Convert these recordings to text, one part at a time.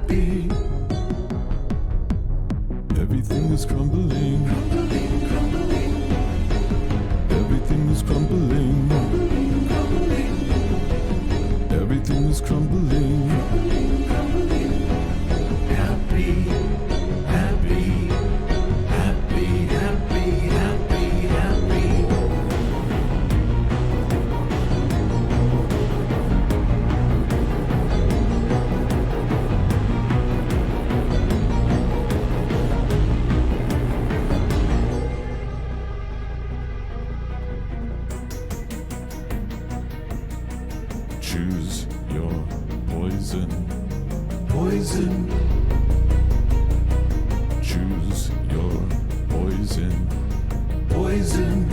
happy. Everything is crumbling, crumbling, crumbling. Everything is crumbling, crumbling, crumbling. Everything is crumbling, crumbling, crumbling. Happy, happy, happy, happy, happy, happy. Choose your poison, poison. Choose your poison, poison.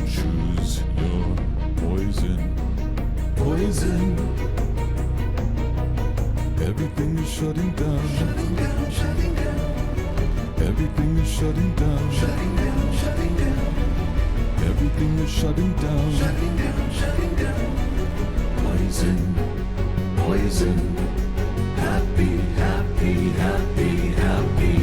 Choose your poison, poison. Everything is shutting down, shutting down, shutting down. Everything is shutting down, shutting down, shutting down. Everything is shutting down, shutting down, shutting down. Poison, poison. Happy, happy, happy, happy.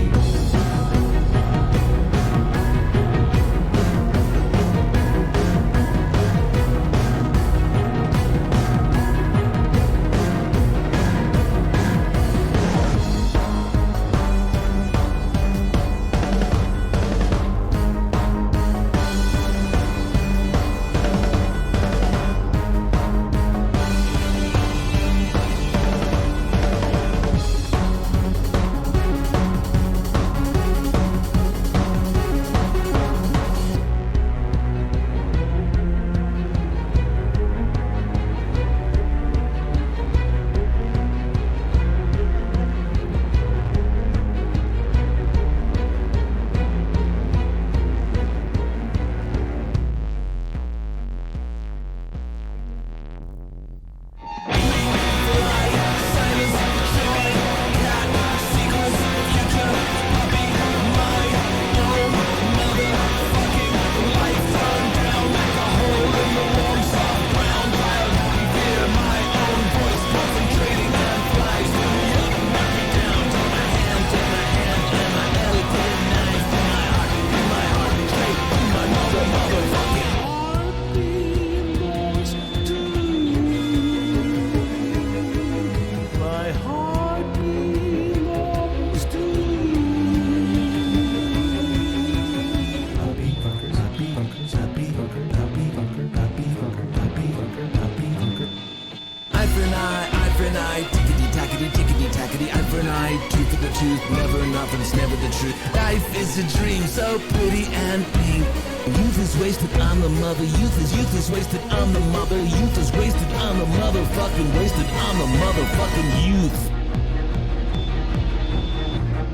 Never nothing's never the truth. Life is a dream, so pretty and pink. Youth is wasted on the mother. Youth is wasted on the mother. Youth is wasted on the motherfucking wasted on the motherfucking youth.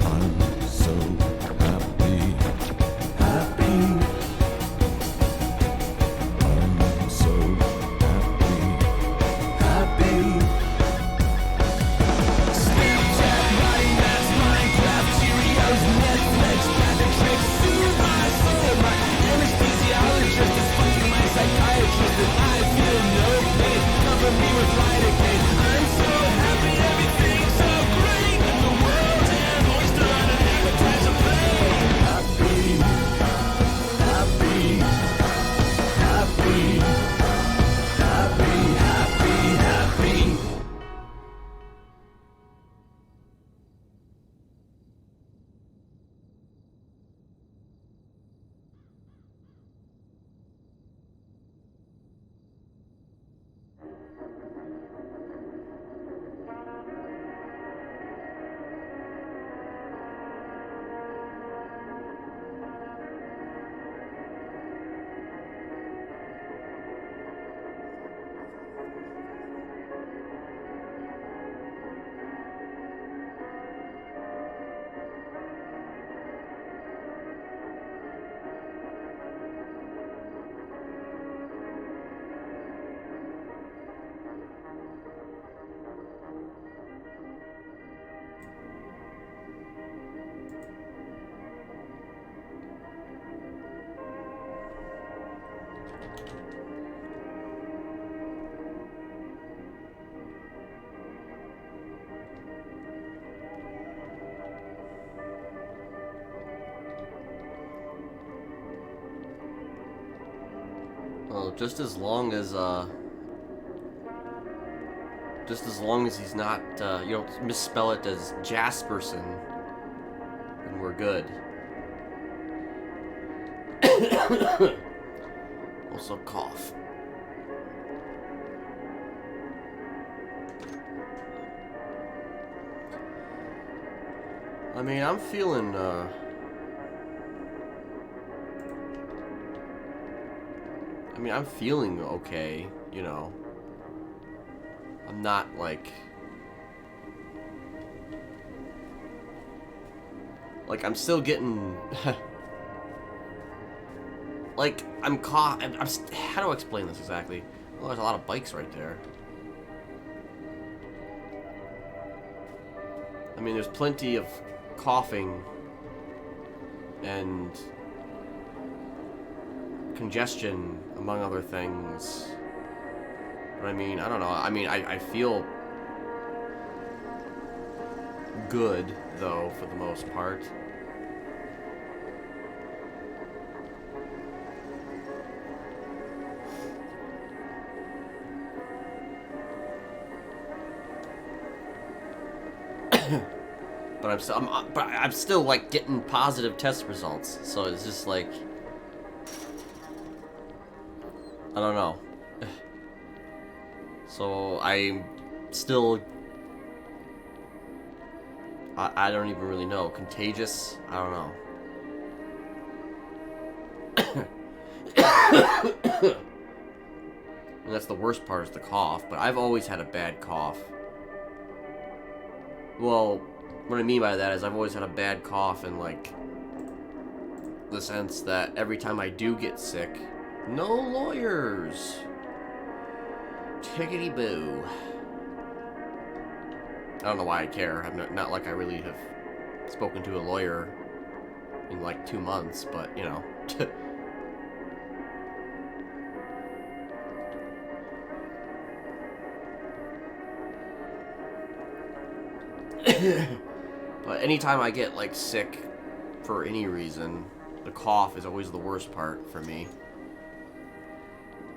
I'm so happy, happy. I'm so happy, happy. Snapchat, writing maps, Minecraft, Cheerios, Netflix, traffic tricks, soothe my soul. My anesthesiologist is fucking my psychiatrist, and I feel no pain. Cover me with lidocaine. I'm so happy, everything just as long as he's not, you don't misspell it as Jesperson, then we're good. Also cough. I mean, I'm feeling, I'm feeling okay, you know. I'm not, like, I'm still getting, like, how do I explain this exactly? Well, there's a lot of bikes right there. I mean, there's plenty of coughing and congestion, among other things. But I mean, I don't know. I mean, I feel good, though, for the most part. But I'm still like getting positive test results. So it's just like, I don't know. So I'm still, I don't even really know. Contagious? I don't know. And that's the worst part, is the cough. But I've always had a bad cough. Well, what I mean by that is I've always had a bad cough in, like, the sense that every time I do get sick, no lawyers. Tickety boo. I don't know why I care. I'm not like I really have spoken to a lawyer in like 2 months, but you know. But anytime I get like sick for any reason, the cough is always the worst part for me.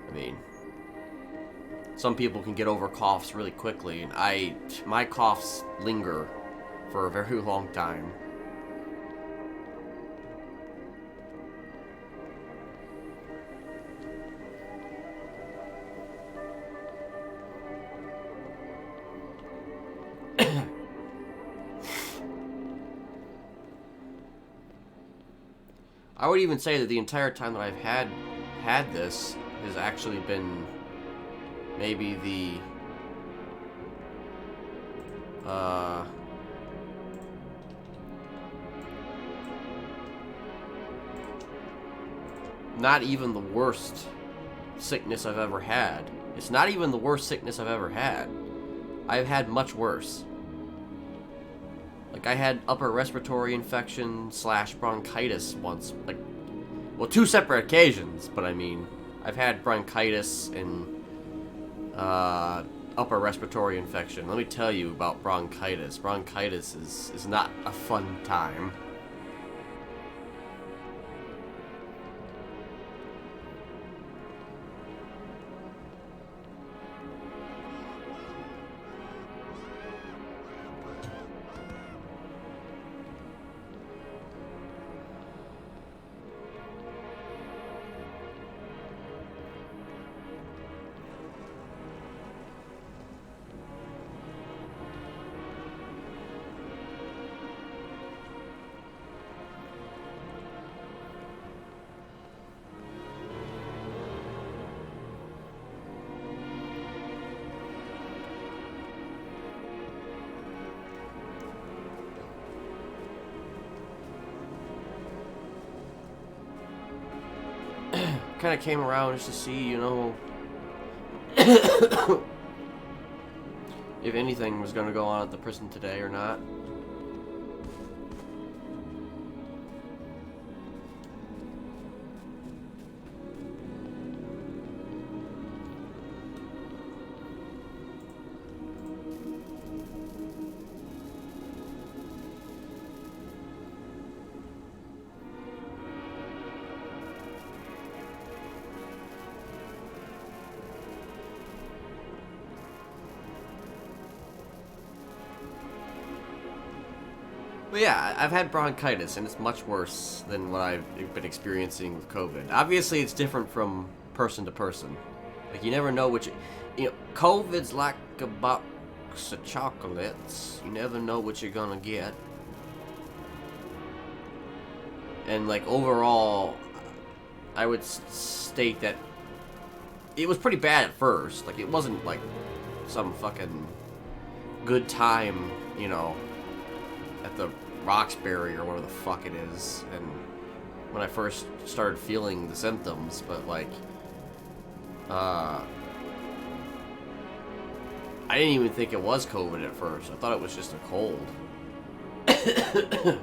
I mean, some people can get over coughs really quickly, and my coughs linger for a very long time. I would even say that the entire time that I've had this has actually been maybe the not even the worst sickness I've ever had. It's not even the worst sickness I've ever had. I've had much worse. Like, I had upper respiratory infection / bronchitis once. Like, well, 2 separate occasions, but I mean, I've had bronchitis and upper respiratory infection. Let me tell you about bronchitis. Bronchitis is not a fun time. Kind of came around just to see, you know, if anything was going to go on at the prison today or not. But yeah, I've had bronchitis, and it's much worse than what I've been experiencing with COVID. Obviously, it's different from person to person. Like, you never know you know, COVID's like a box of chocolates. You never know what you're gonna get. And, like, overall, I would state that it was pretty bad at first. Like, it wasn't, like, some fucking good time, you know, at the Roxbury or whatever the fuck it is, and when I first started feeling the symptoms, but like I didn't even think it was COVID at first. I thought it was just a cold. Because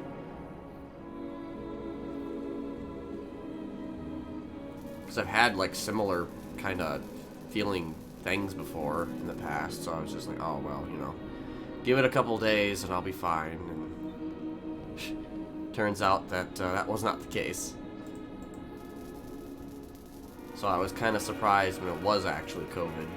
I've had like similar kind of feeling things before in the past, so I was just like, oh well, you know, give it a couple days and I'll be fine. And turns out that that was not the case. So I was kind of surprised when it was actually COVID.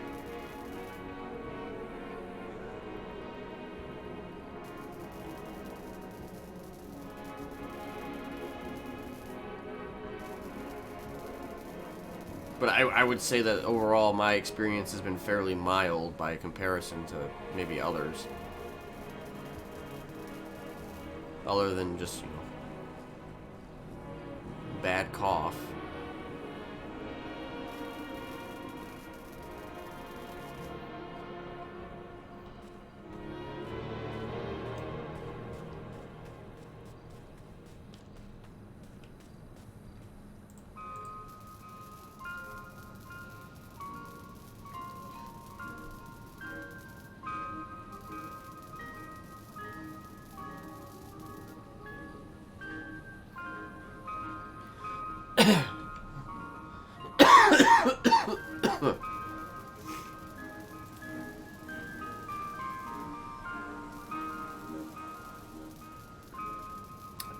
But I would say that overall my experience has been fairly mild by comparison to maybe others. Other than just, you know, bad cough.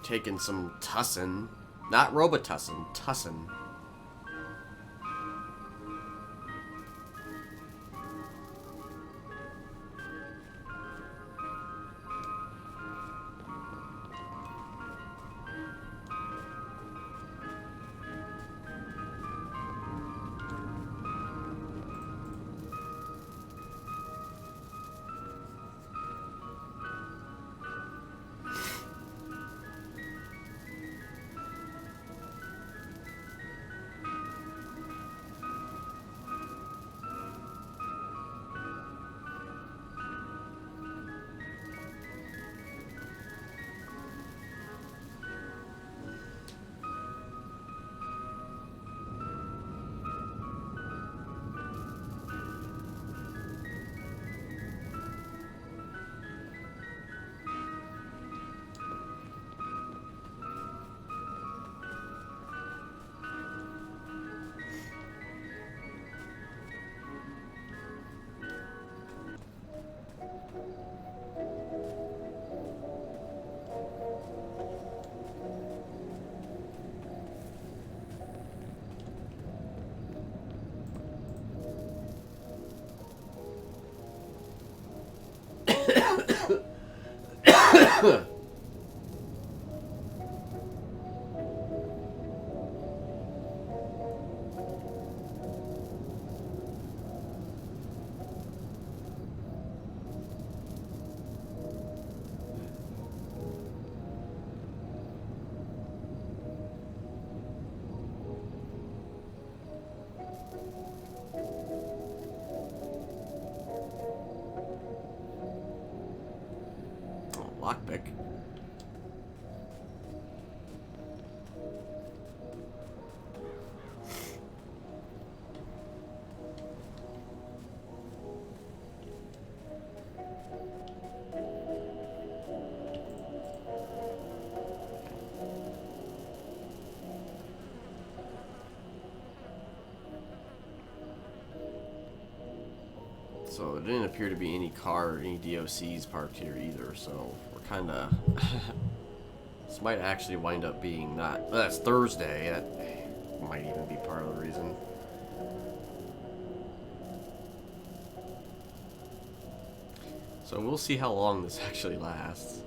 Taking some Tussin, not Robitussin, Tussin. Lockpick. So there didn't appear to be any car or any DOCs parked here either, so we're kind of... This might actually wind up being not... That's Thursday. That might even be part of the reason. So we'll see how long this actually lasts.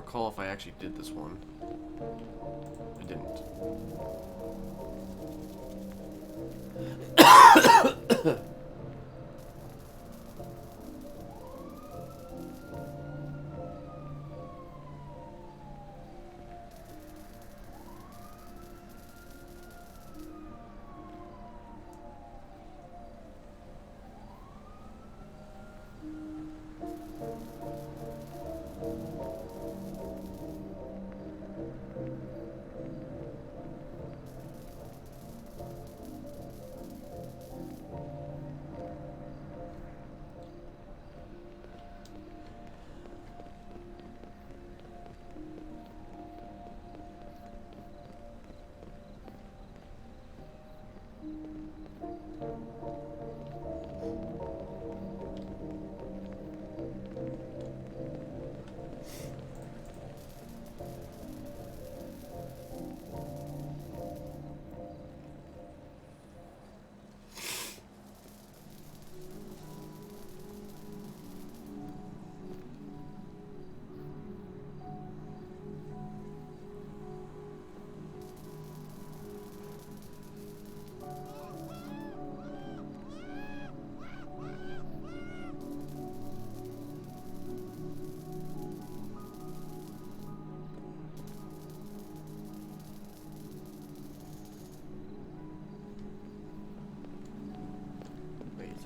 recall if I actually did this one. I didn't.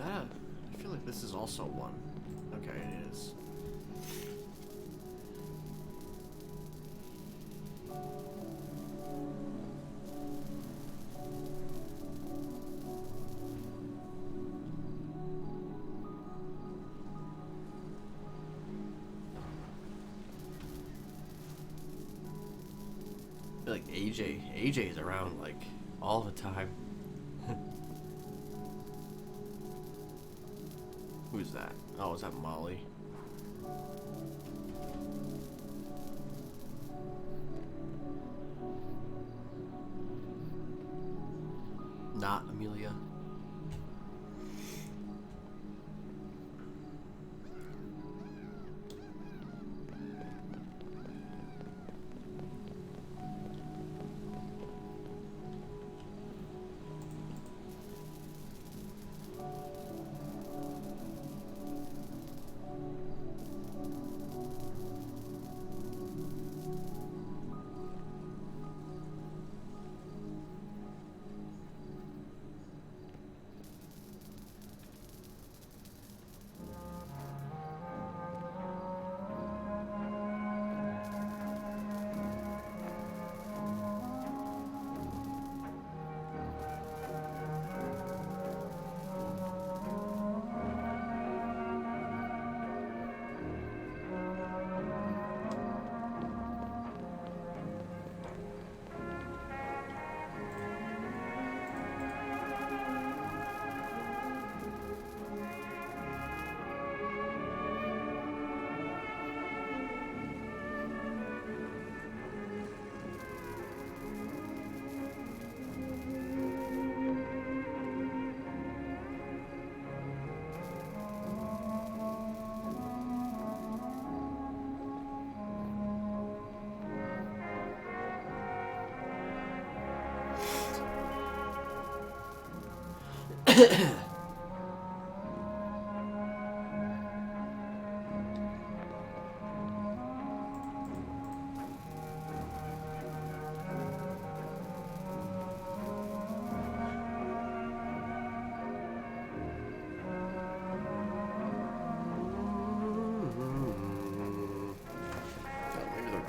I feel like this is also one. Okay, it is. I feel like AJ's around like all the time. Who's that? Oh, is that Molly? Not Amelia.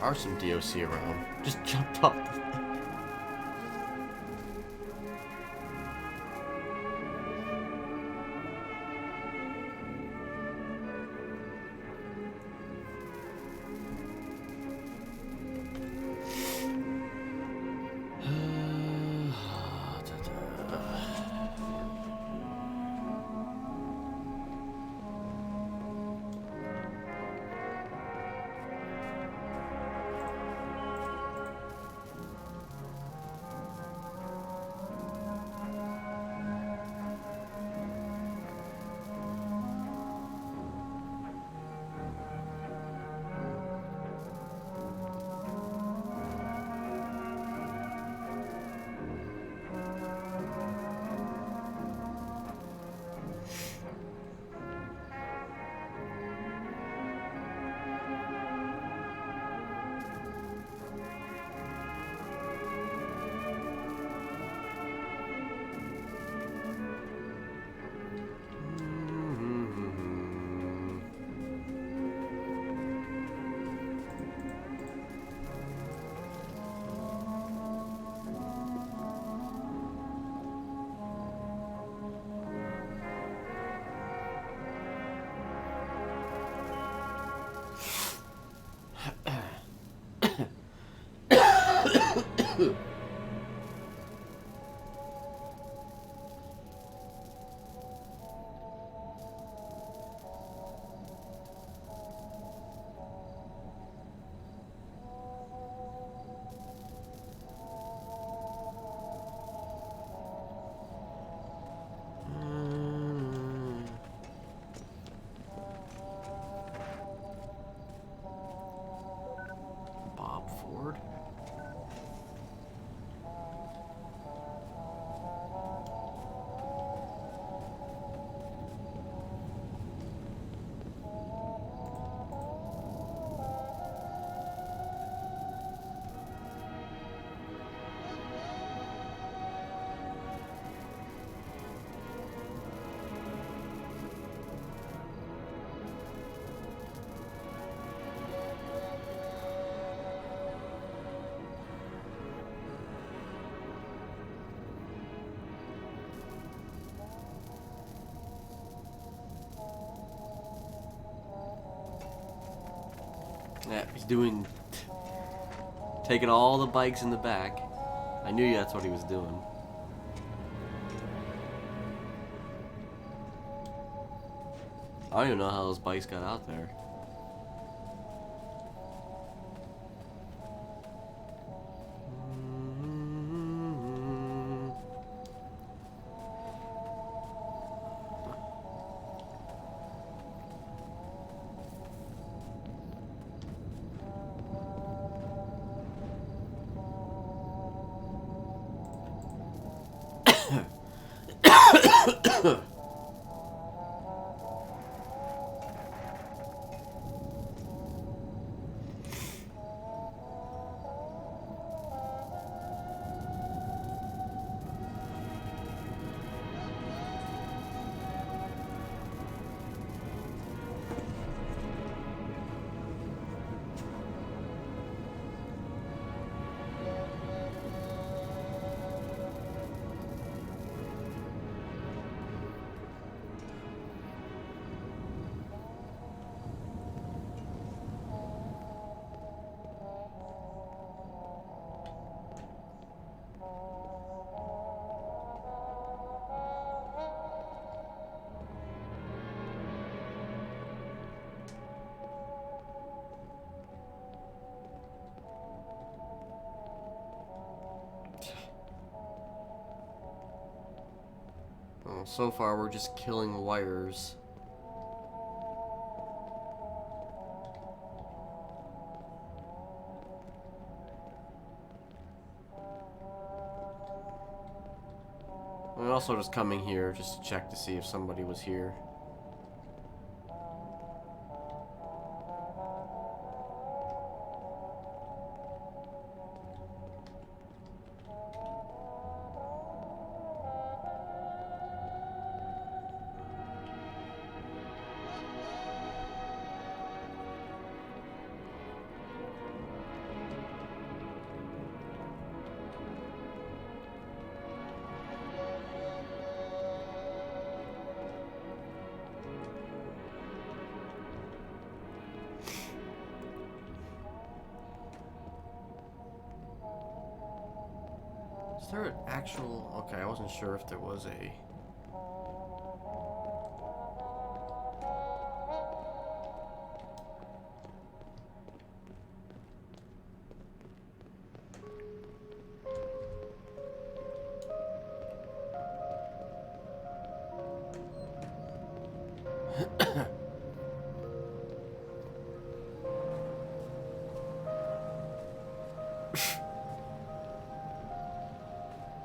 Are some DOC around. Just jumped off the Bob Ford. Yeah, he's taking all the bikes in the back. I knew that's what he was doing. I don't even know how those bikes got out there. Well, so far we're just killing wires. I'm also just coming here just to check to see if somebody was here. Is there an actual... Okay, I wasn't sure if there was a...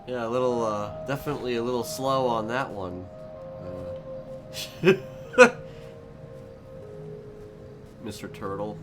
Yeah, a little, definitely a little slow on that one. Mr. Turtle.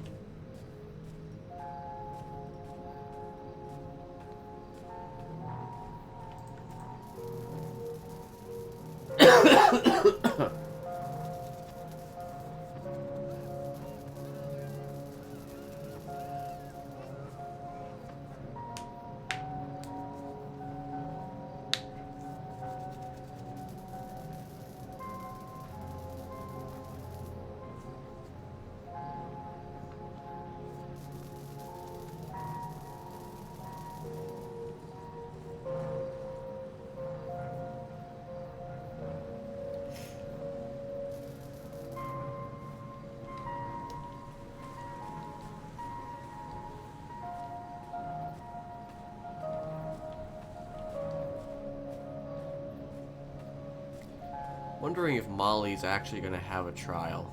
Wondering if Molly's actually gonna have a trial.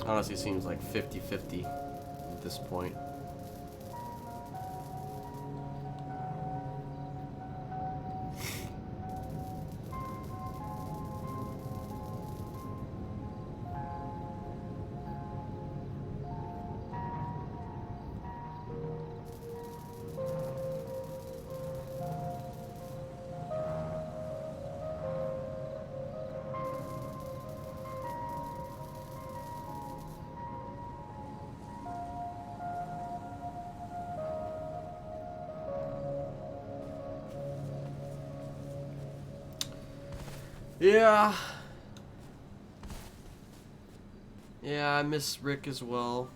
Honestly, seems like 50-50 at this point. Yeah. Yeah, I miss Rick as well.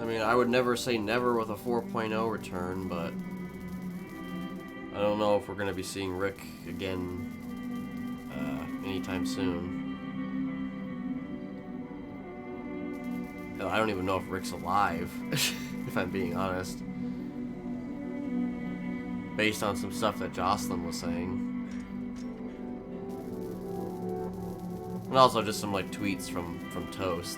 I mean, I would never say never with a 4.0 return, but I don't know if we're going to be seeing Rick again anytime soon. Hell, I don't even know if Rick's alive, if I'm being honest. Based on some stuff that Jocelyn was saying. And also just some like tweets from Toast.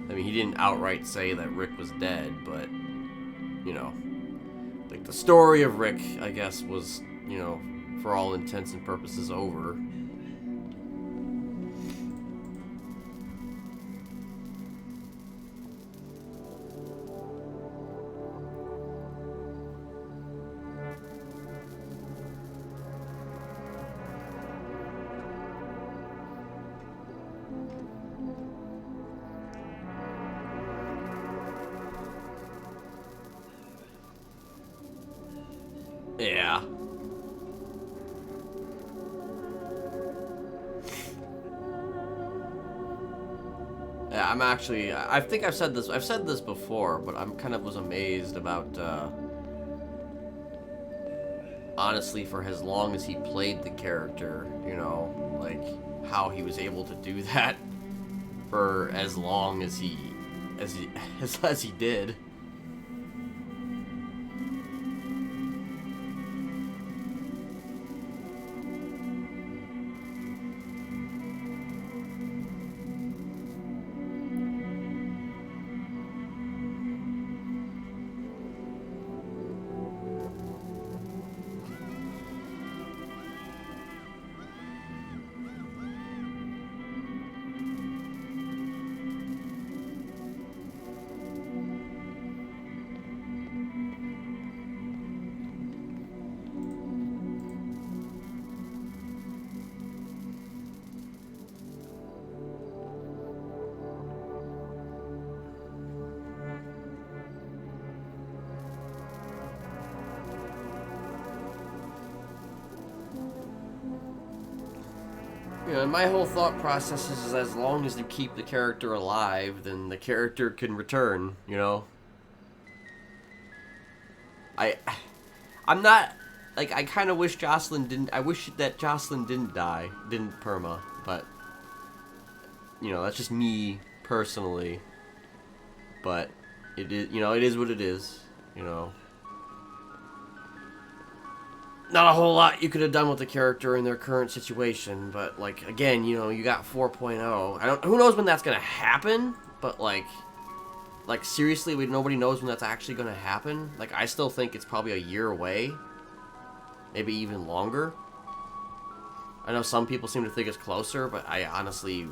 I mean, he didn't outright say that Rick was dead, but, you know, like the story of Rick, I guess, was, you know, for all intents and purposes over. Yeah. Yeah, I'm actually, I think I've said this before, but I'm kind of was amazed about, honestly, for as long as he played the character, you know, like, how he was able to do that for as long as he did. You know, and my whole thought process is as long as you keep the character alive, then the character can return, you know? I'm not, like, I kind of wish Jocelyn didn't, I wish that Jocelyn didn't die, didn't perma, but, you know, that's just me personally, but it is, you know, it is what it is, you know? Not a whole lot you could have done with the character in their current situation, but, like, again, you know, you got 4.0. Who knows when that's gonna happen, but, like, seriously, nobody knows when that's actually gonna happen. Like, I still think it's probably a year away. Maybe even longer. I know some people seem to think it's closer, but I honestly...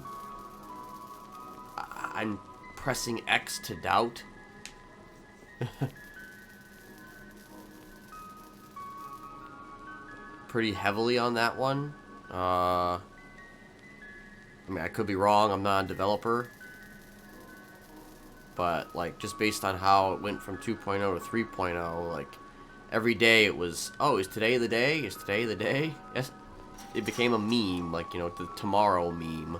I'm pressing X to doubt. Pretty heavily on that one. I mean, I could be wrong. I'm not a developer. But, like, just based on how it went from 2.0 to 3.0, like, every day it was, oh, is today the day? Is today the day? Yes. it became a meme, like, you know, the tomorrow meme.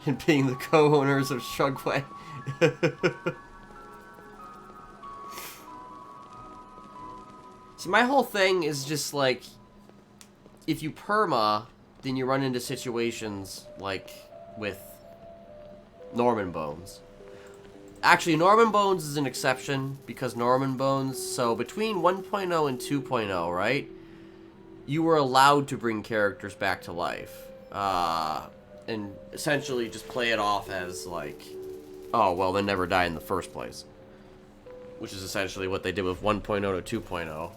And being the co-owners of Shugway. See, my whole thing is just like, if you perma, then you run into situations like with Norman Bones. Actually, Norman Bones is an exception, because Norman Bones, so between 1.0 and 2.0, right, you were allowed to bring characters back to life. And essentially just play it off as like, oh, well, they never died in the first place. Which is essentially what they did with 1.0 to 2.0.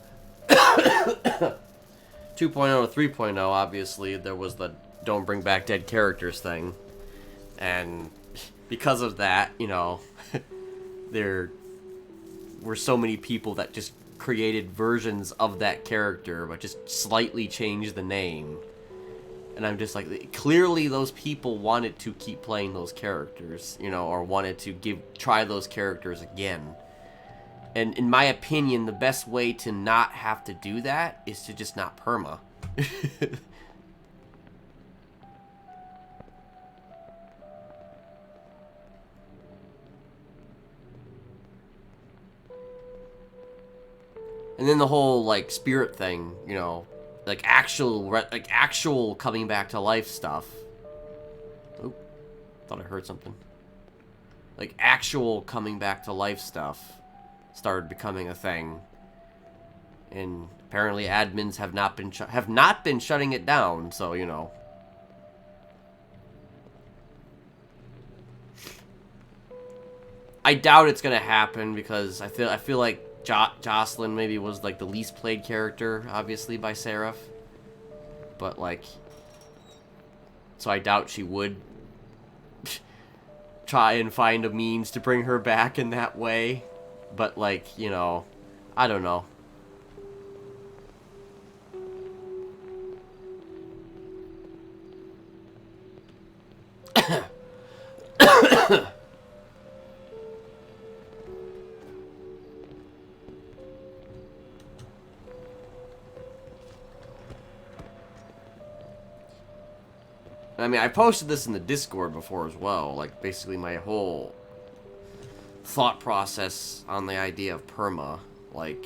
2.0 to 3.0, obviously, there was the don't bring back dead characters thing. And because of that, you know, there were so many people that just created versions of that character, but just slightly changed the name. And I'm just like, clearly those people wanted to keep playing those characters, you know, or wanted to try those characters again. And in my opinion, the best way to not have to do that is to just not perma. And then the whole, like, spirit thing, you know, like actual coming back to life stuff. Oop, thought I heard something. Like actual coming back to life stuff started becoming a thing, and apparently admins have not been shutting it down. So, you know, I doubt it's gonna happen, because I feel like Jocelyn maybe was like the least played character, obviously, by Seraph, but like, so I doubt she would try and find a means to bring her back in that way. But like, you know, I don't know. I mean, I posted this in the Discord before as well, like, basically my whole thought process on the idea of perma, like,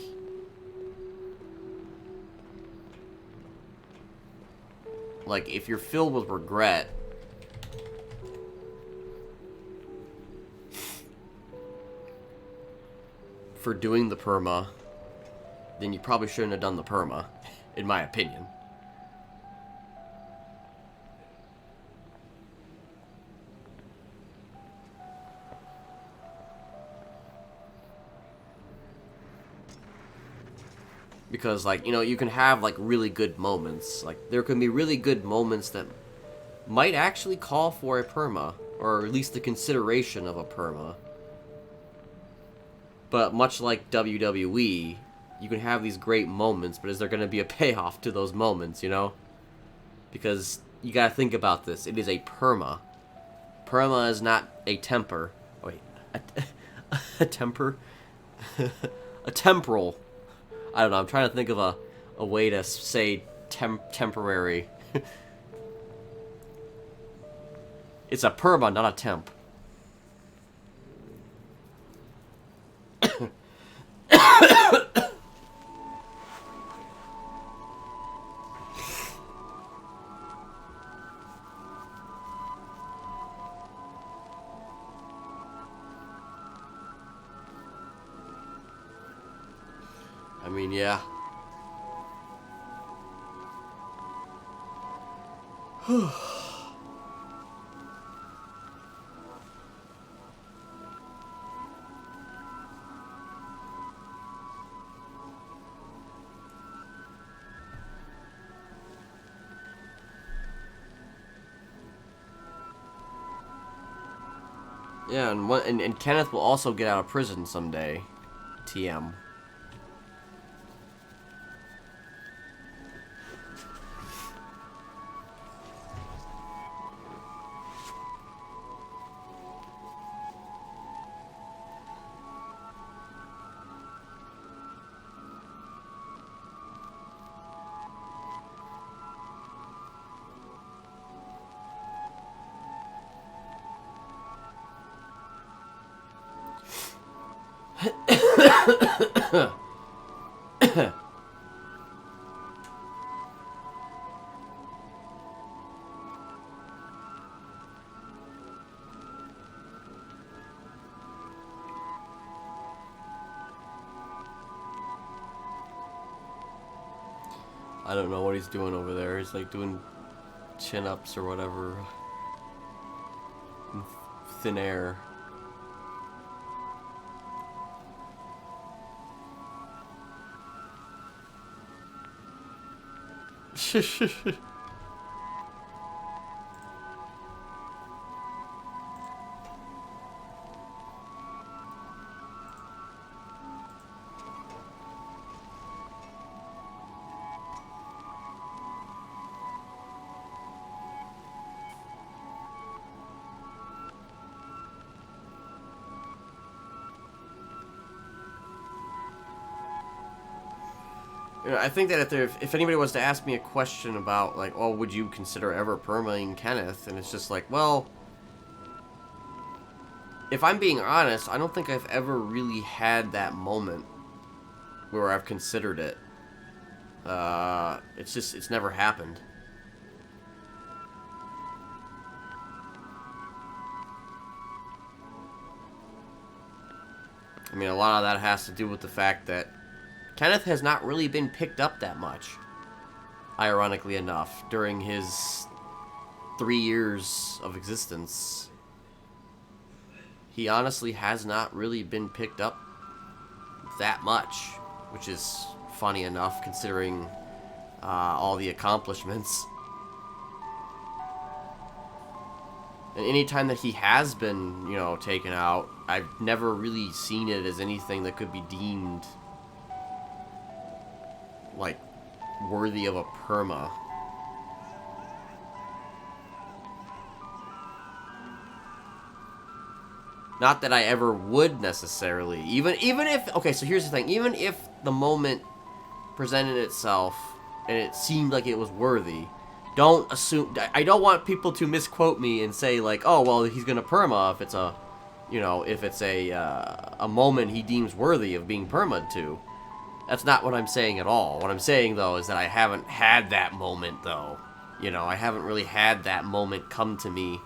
if you're filled with regret, for doing the perma, then you probably shouldn't have done the perma, in my opinion. Because, like, you know, you can have, like, really good moments. Like, there can be really good moments that might actually call for a perma, or at least the consideration of a perma. But much like WWE, you can have these great moments, but is there going to be a payoff to those moments, you know? Because you got to think about this. It is a perma. Perma is not a temper. Wait, a temper? A temporal. I don't know, I'm trying to think of a way to say temporary. It's a perma, not a temp. I mean, yeah. Yeah, and Kenneth will also get out of prison someday. TM. I don't know what he's doing over there. He's like doing chin-ups or whatever. In thin air. You know, I think that if anybody was to ask me a question about, like, oh, would you consider ever permaing Kenneth? And it's just like, well, if I'm being honest, I don't think I've ever really had that moment where I've considered it. It's never happened. I mean, a lot of that has to do with the fact that Kenneth has not really been picked up that much, ironically enough, during his 3 years of existence. He honestly has not really been picked up that much, which is funny enough considering all the accomplishments. And any time that he has been, you know, taken out, I've never really seen it as anything that could be deemed like worthy of a perma. Not that I ever would necessarily. Even if, okay, so here's the thing. Even if the moment presented itself and it seemed like it was worthy, don't assume, I don't want people to misquote me and say like, oh, well, he's gonna perma if it's a, you know, if it's a moment he deems worthy of being perma'd to. That's not what I'm saying at all. What I'm saying, though, is that I haven't had that moment, though. You know, I haven't really had that moment come to me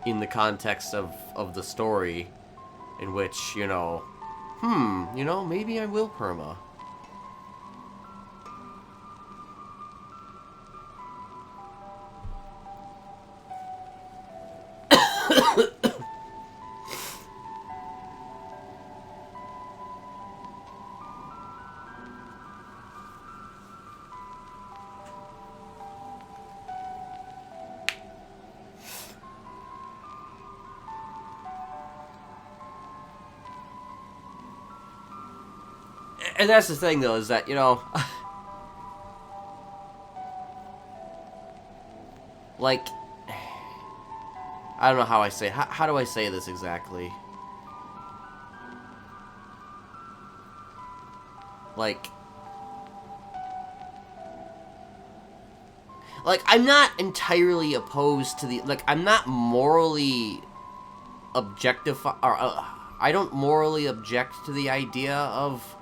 in the context of the story in which, you know, you know, maybe I will perma. And that's the thing, though, is that, you know, like, I don't know how I say, how do I say this exactly? Like, I'm not entirely opposed to the, like, I'm not morally I don't morally object to the idea of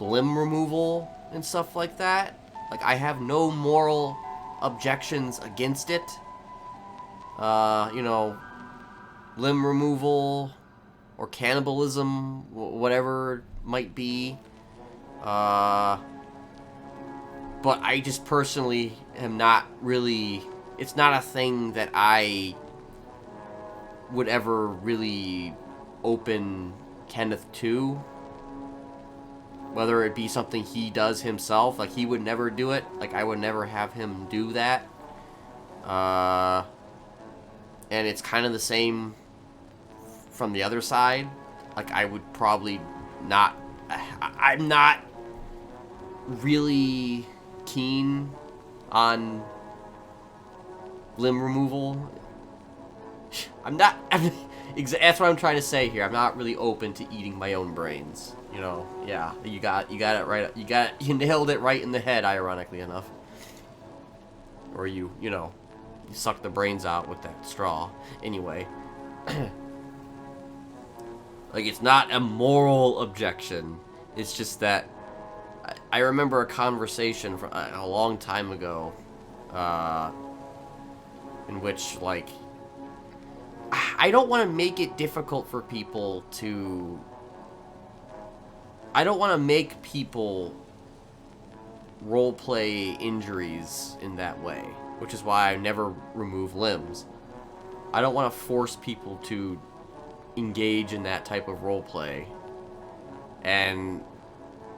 limb removal and stuff like that. Like, I have no moral objections against it. You know, limb removal or cannibalism, whatever it might be. But I just personally am not really, it's not a thing that I would ever really open Kenneth to. Whether it be something he does himself, like he would never do it, like I would never have him do that. And it's kind of the same from the other side. Like I would probably not, I'm not really keen on limb removal. That's what I'm trying to say here. I'm not really open to eating my own brains. You know, yeah, you got it right. You nailed it right in the head, ironically enough. Or you know, you suck the brains out with that straw. Anyway. Like, it's not a moral objection. It's just that I remember a conversation from a long time ago, in which, like, I don't want to make it difficult for people to... I don't want to make people roleplay injuries in that way, which is why I never remove limbs. I don't want to force people to engage in that type of roleplay. And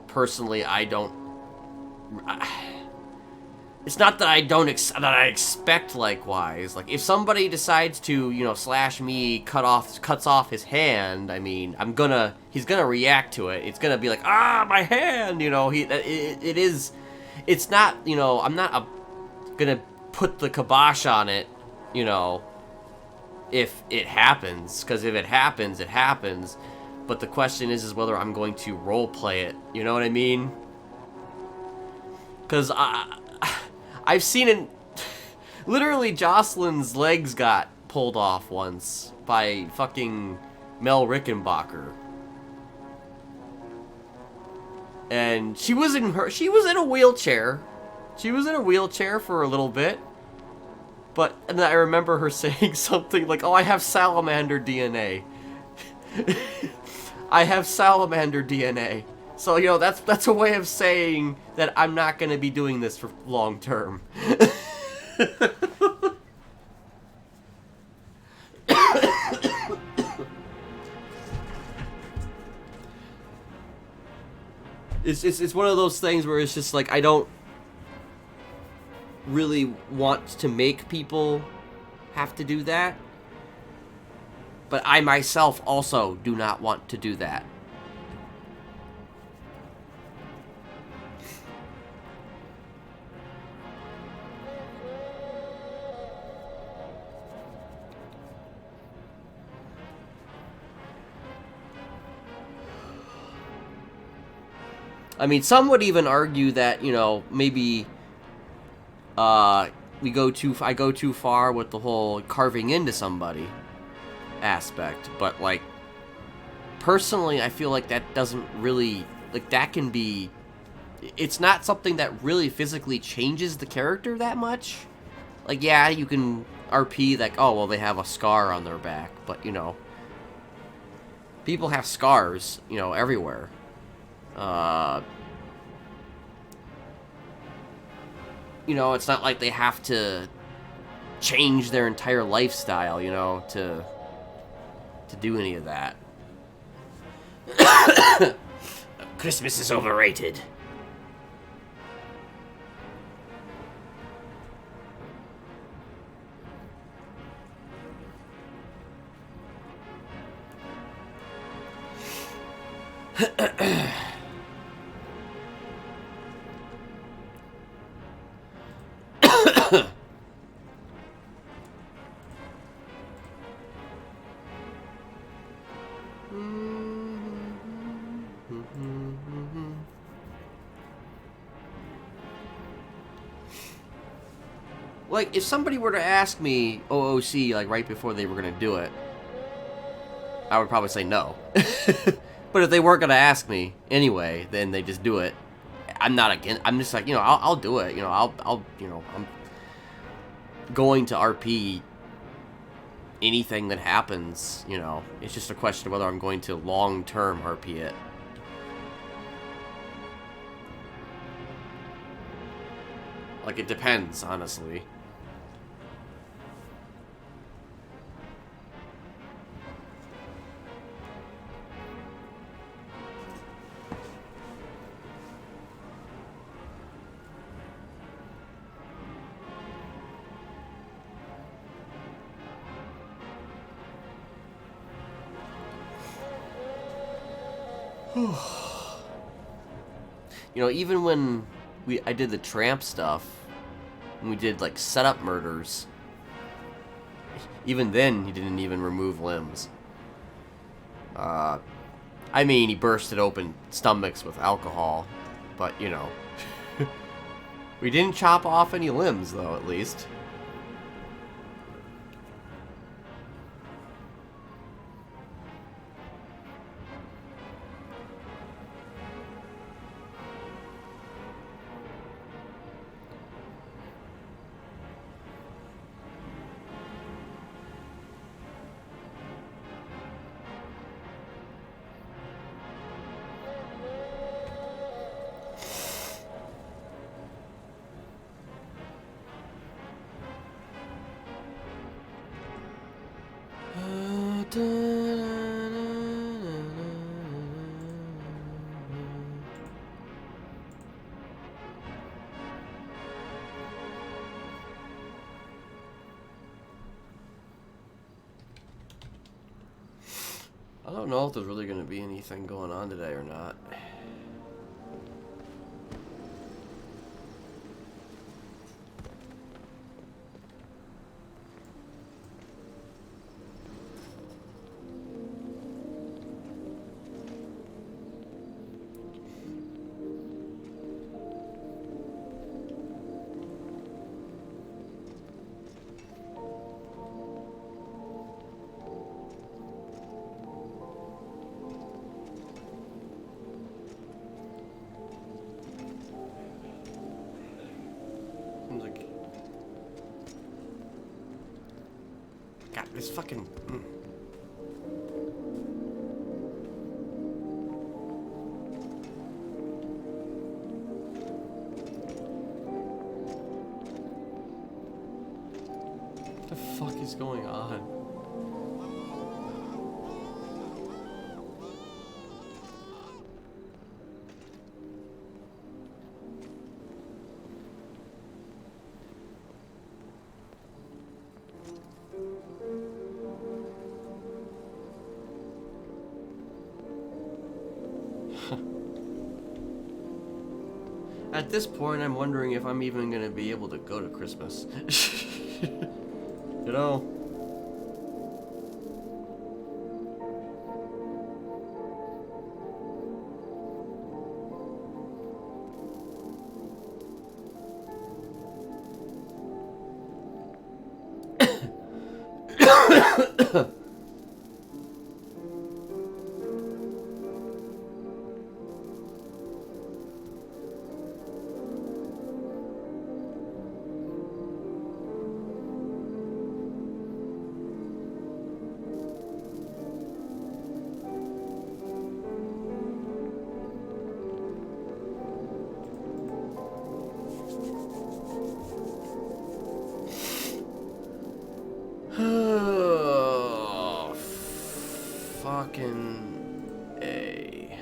personally, I don't... It's not that I don't that I expect likewise. Like, if somebody decides to, you know, slash me, cuts off his hand, I mean, he's gonna react to it. It's gonna be like, ah, my hand, you know. It's not, you know, I'm not gonna put the kibosh on it, you know, if it happens, because if it happens, it happens. But the question is whether I'm going to roleplay it. You know what I mean? Because I've seen it. Literally, Jocelyn's legs got pulled off once by fucking Mel Rickenbacker, and she was in a wheelchair. She was in a wheelchair for a little bit, but and I remember her saying something like, "Oh, I have salamander DNA." I have salamander DNA. So, you know, that's a way of saying that I'm not going to be doing this for long term. It's one of those things where it's just like, I don't really want to make people have to do that. But I myself also do not want to do that. I mean, some would even argue that, you know, maybe I go too far with the whole carving into somebody aspect, but, like, personally, I feel like that doesn't really, like, that can be, it's not something that really physically changes the character that much. Like, yeah, you can RP, like, oh, well, they have a scar on their back, but, you know, people have scars, you know, everywhere. You know, it's not like they have to change their entire lifestyle, you know, to do any of that. Christmas is overrated. Like, if somebody were to ask me OOC, like, right before they were going to do it, I would probably say no. But if they weren't going to ask me anyway, then they just do it. I'm not against, I'm just like, you know, I'll do it. You know, I'll, you know, I'm going to RP anything that happens, you know. It's just a question of whether I'm going to long-term RP it. Like, it depends, honestly. You know, even when I did the tramp stuff, and we did, like, setup murders, even then, he didn't even remove limbs. I mean, he bursted open stomachs with alcohol, but, you know. We didn't chop off any limbs, though, at least. I don't know if there's really going to be anything going on today or not. God, this fucking... What the fuck is going on? At this point, I'm wondering if I'm even gonna be able to go to Christmas. You know? Oh, fucking A.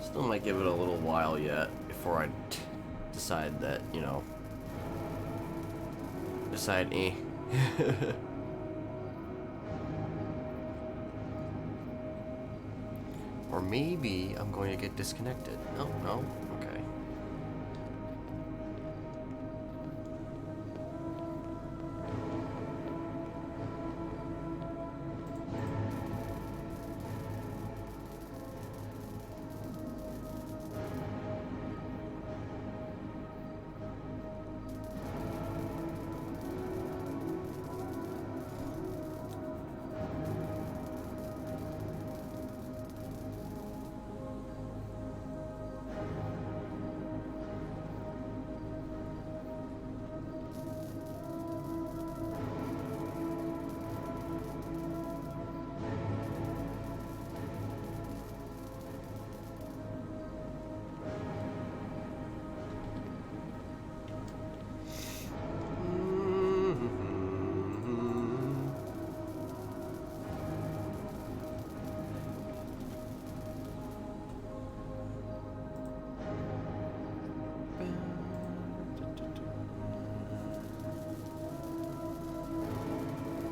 Still might give it a little while yet before I decide that, you know, Or maybe I'm going to get disconnected. No, no, okay.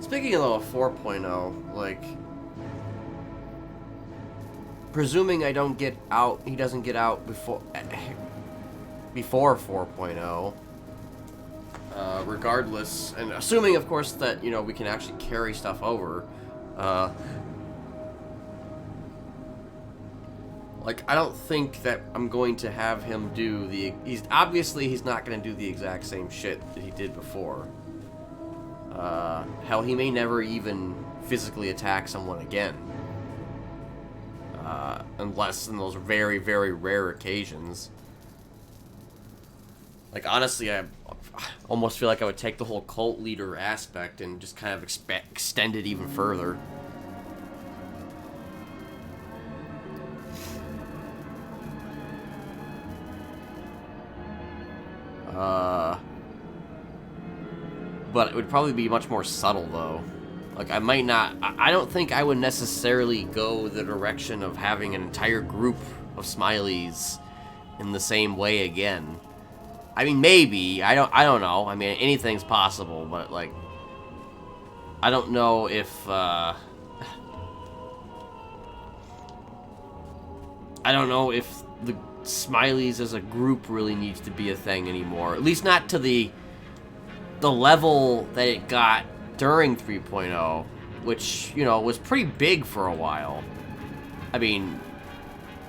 Speaking of 4.0, like, presuming I don't get out, he doesn't get out before 4.0, regardless, and assuming, of course, that, you know, we can actually carry stuff over, like, I don't think that I'm going to have him do he's not going to do the exact same shit that he did before. Hell, he may never even physically attack someone again. Unless in those very, very rare occasions. Like, honestly, I almost feel like I would take the whole cult leader aspect and just kind of extend it even further. But it would probably be much more subtle, though. Like, I don't think I would necessarily go the direction of having an entire group of Smileys in the same way again. I mean, maybe. I don't know. I mean, anything's possible, but, like, I don't know if, I don't know if the Smileys as a group really needs to be a thing anymore. At least not to the level that it got during 3.0, which, you know, was pretty big for a while. I mean,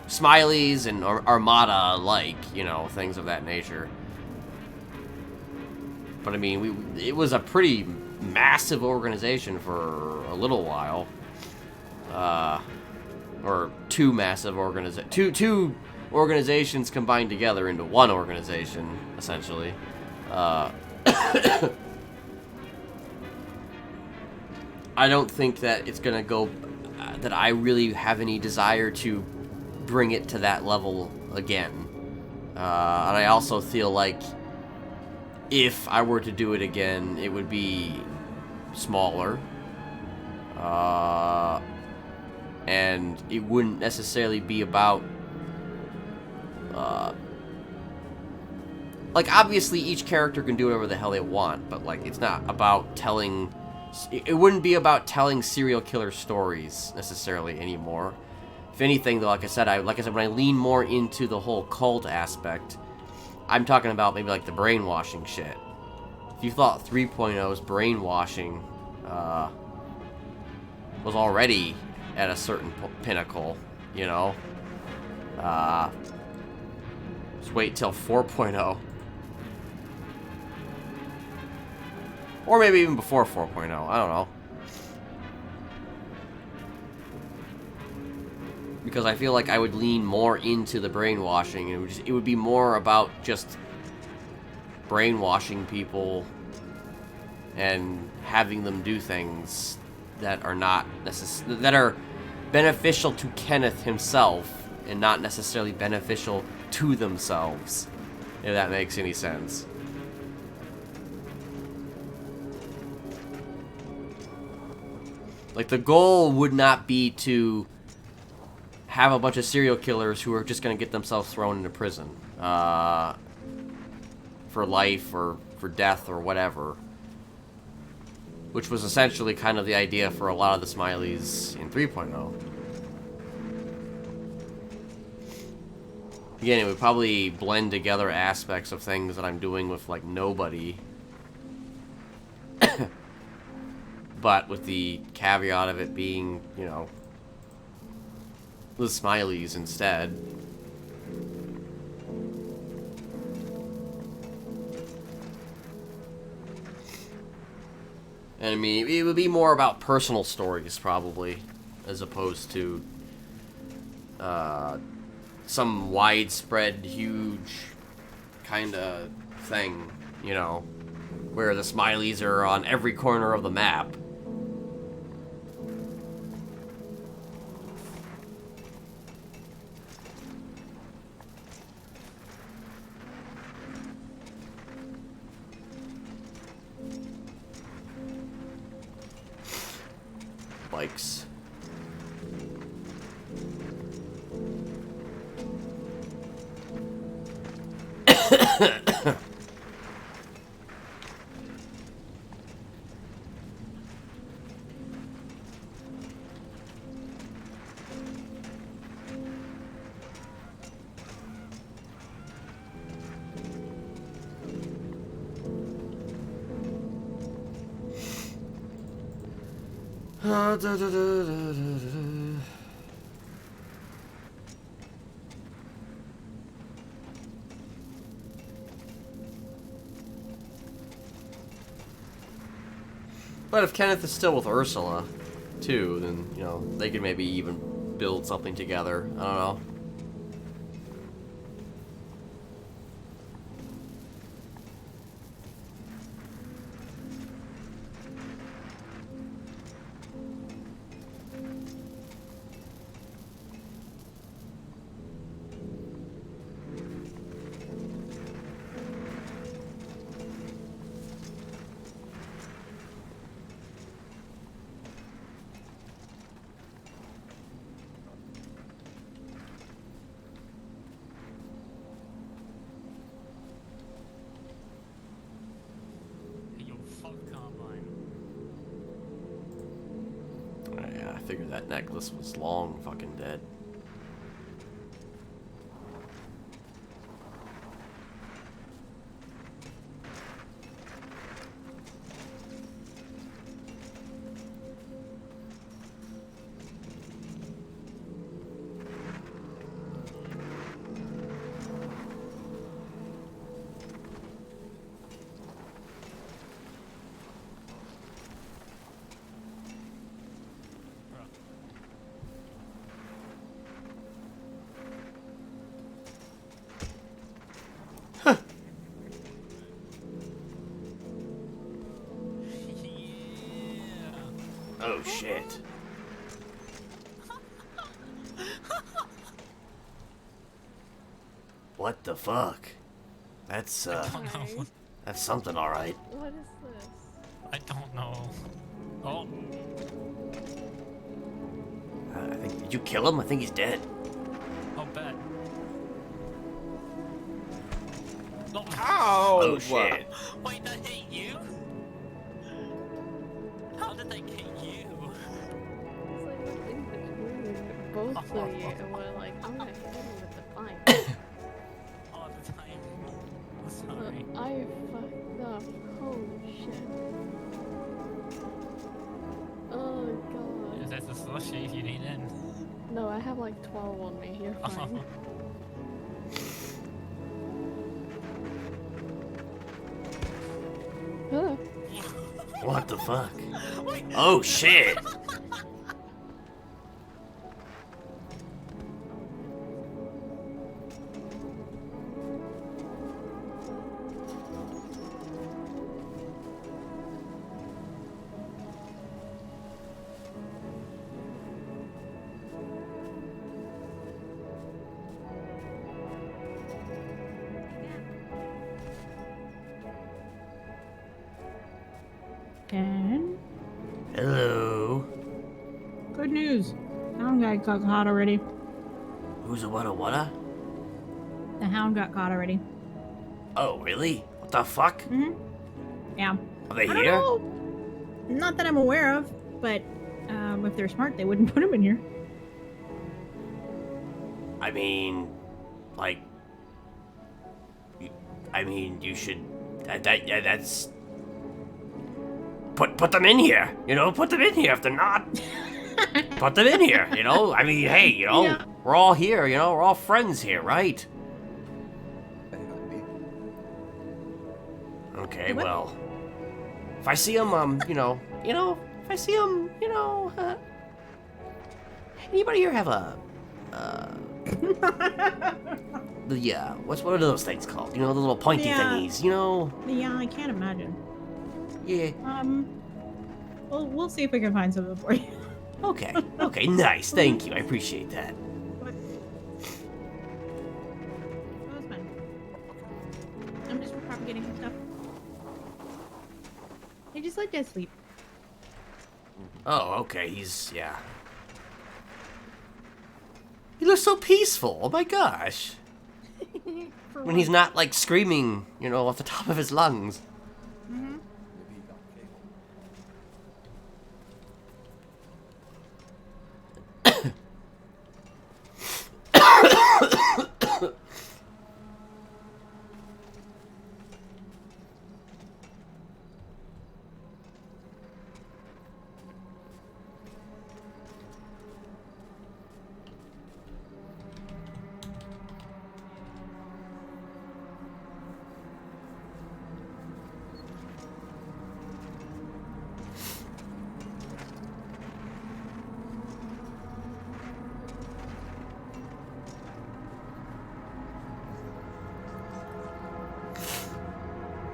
Smileys and Armada alike, you know, things of that nature. But I mean, it was a pretty massive organization for a little while. Or two massive two organizations combined together into one organization, essentially. I don't think that it's gonna go, that I really have any desire to bring it to that level again. And I also feel like if I were to do it again, it would be smaller. And it wouldn't necessarily be about, like, obviously each character can do whatever the hell they want, but, like, it's not about telling, it wouldn't be about telling serial killer stories necessarily anymore. If anything, though, like I said, when I lean more into the whole cult aspect, I'm talking about maybe like the brainwashing shit. If you thought 3.0's brainwashing was already at a certain pinnacle, you know, just wait till 4.0. Or maybe even before 4.0, I don't know. Because I feel like I would lean more into the brainwashing. It would be more about just brainwashing people and having them do things that are not that are beneficial to Kenneth himself and not necessarily beneficial to themselves, if that makes any sense. Like, the goal would not be to have a bunch of serial killers who are just going to get themselves thrown into prison for life or for death or whatever, which was essentially kind of the idea for a lot of the Smileys in 3.0. Again, it would probably blend together aspects of things that I'm doing with, like, Nobody, but with the caveat of it being, you know, the Smileys instead. And I mean, it would be more about personal stories, probably, as opposed to some widespread, huge kind of thing, you know, where the Smileys are on every corner of the map. Bikes. But if Kenneth is still with Ursula, too, then, you know, they could maybe even build something together. I don't know. Yeah, I figured that necklace was long fucking dead. Oh shit. What the fuck? That's that's something, alright. What is this? I don't know. Oh. I think, did you kill him? I think he's dead. Oh, bad. No. Ow! Oh shit. Wait, that hit you? How did that hit you? It's like we're in between both of you, and we're like, I'm gonna hit him with the fine. All the time. I'm sorry. I fucked up. Holy shit. Oh god. That's a slushy if you need in. No, I have like 12 on me. You're fine. Oh. What the fuck? Oh shit. Ken? Hello. Good news. Hound guy got caught already. Who's a what? The hound got caught already. Oh, really? What the fuck? Mm-hmm. Yeah. Are they I don't here? know. Not that I'm aware of, but if they're smart, they wouldn't put him in here. I mean, like, you should. That's. Put them in here. You know, put them in here. If they're not, put them in here. You know, I mean, hey, you know, Yeah. we're all here. You know, we're all friends here, right? Okay, What? well, if I see him, if I see him, anybody here have a, what are those things called? You know, the little pointy Yeah. thingies, you know? Yeah, I can't imagine. Yeah. Well, we'll see if we can find something for you. Okay, nice, thank you, I appreciate that. What? Oh, that's fine. I'm just propagating some stuff. Hey, just let Des sleep. Oh, okay, yeah. He looks so peaceful, oh my gosh. For When he's not, like, screaming, you know, off the top of his lungs. Mm-hmm.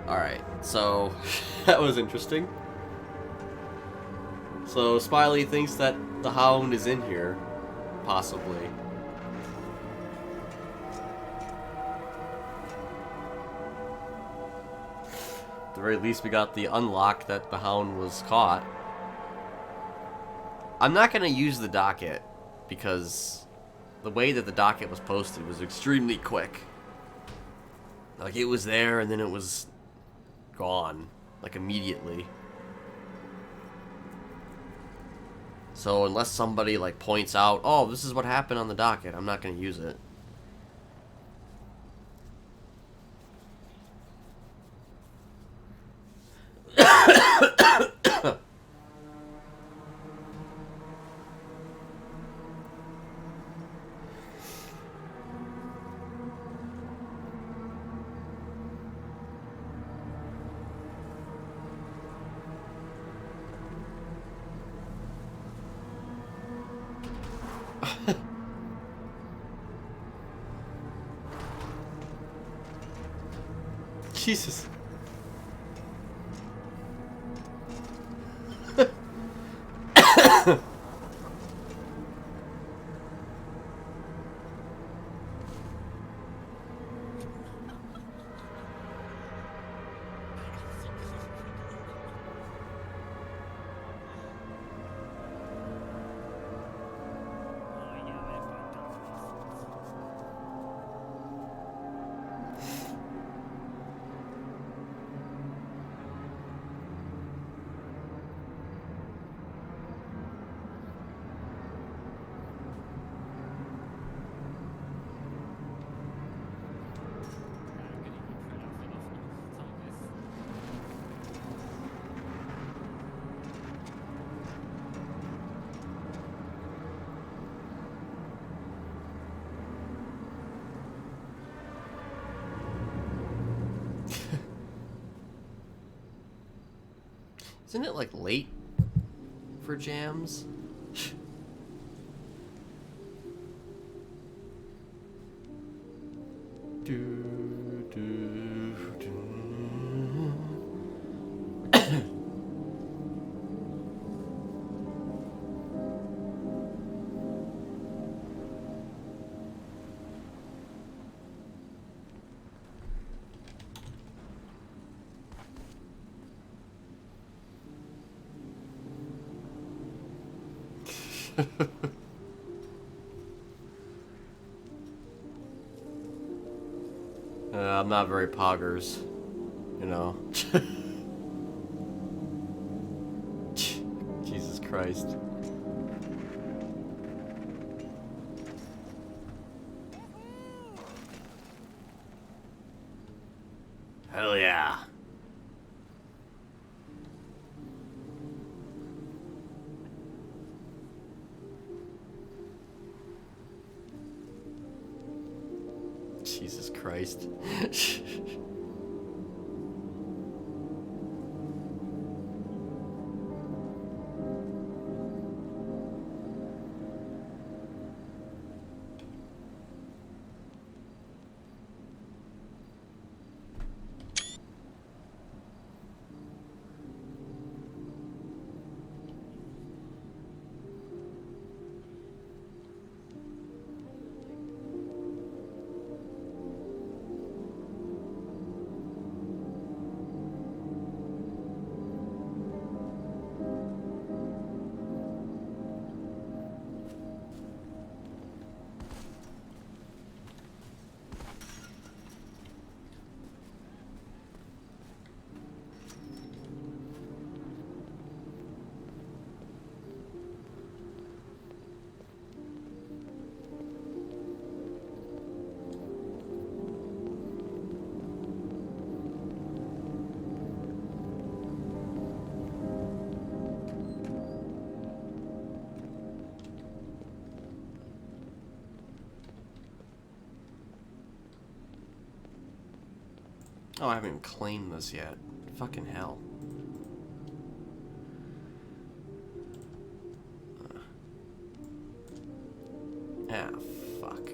Alright, so that was interesting. So Smiley thinks that the Hound is in here, possibly. At the very least, we got the unlock that the Hound was caught. I'm not going to use the docket because the way that the docket was posted was extremely quick. Like, it was there and then it was gone, like, immediately. So unless somebody, like, points out, oh, this is what happened on the docket, I'm not going to use it. Jesus. Oh yeah, they fucked up. I'm gonna keep trying to fit off all this. Isn't it, like, late for jams? I'm not very poggers, you know. Jesus Christ. Hell yeah. Jesus Christ. Oh, I haven't even claimed this yet. Fucking hell. Ah, fuck.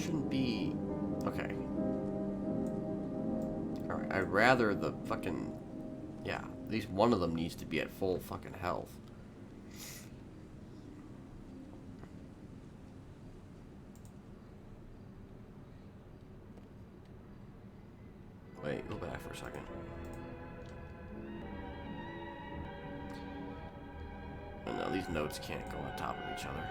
shouldn't be... Okay. Alright, I'd rather the fucking... Yeah, at least one of them needs to be at full fucking health. Wait, go back for a second. Oh, no, these notes can't go on top of each other.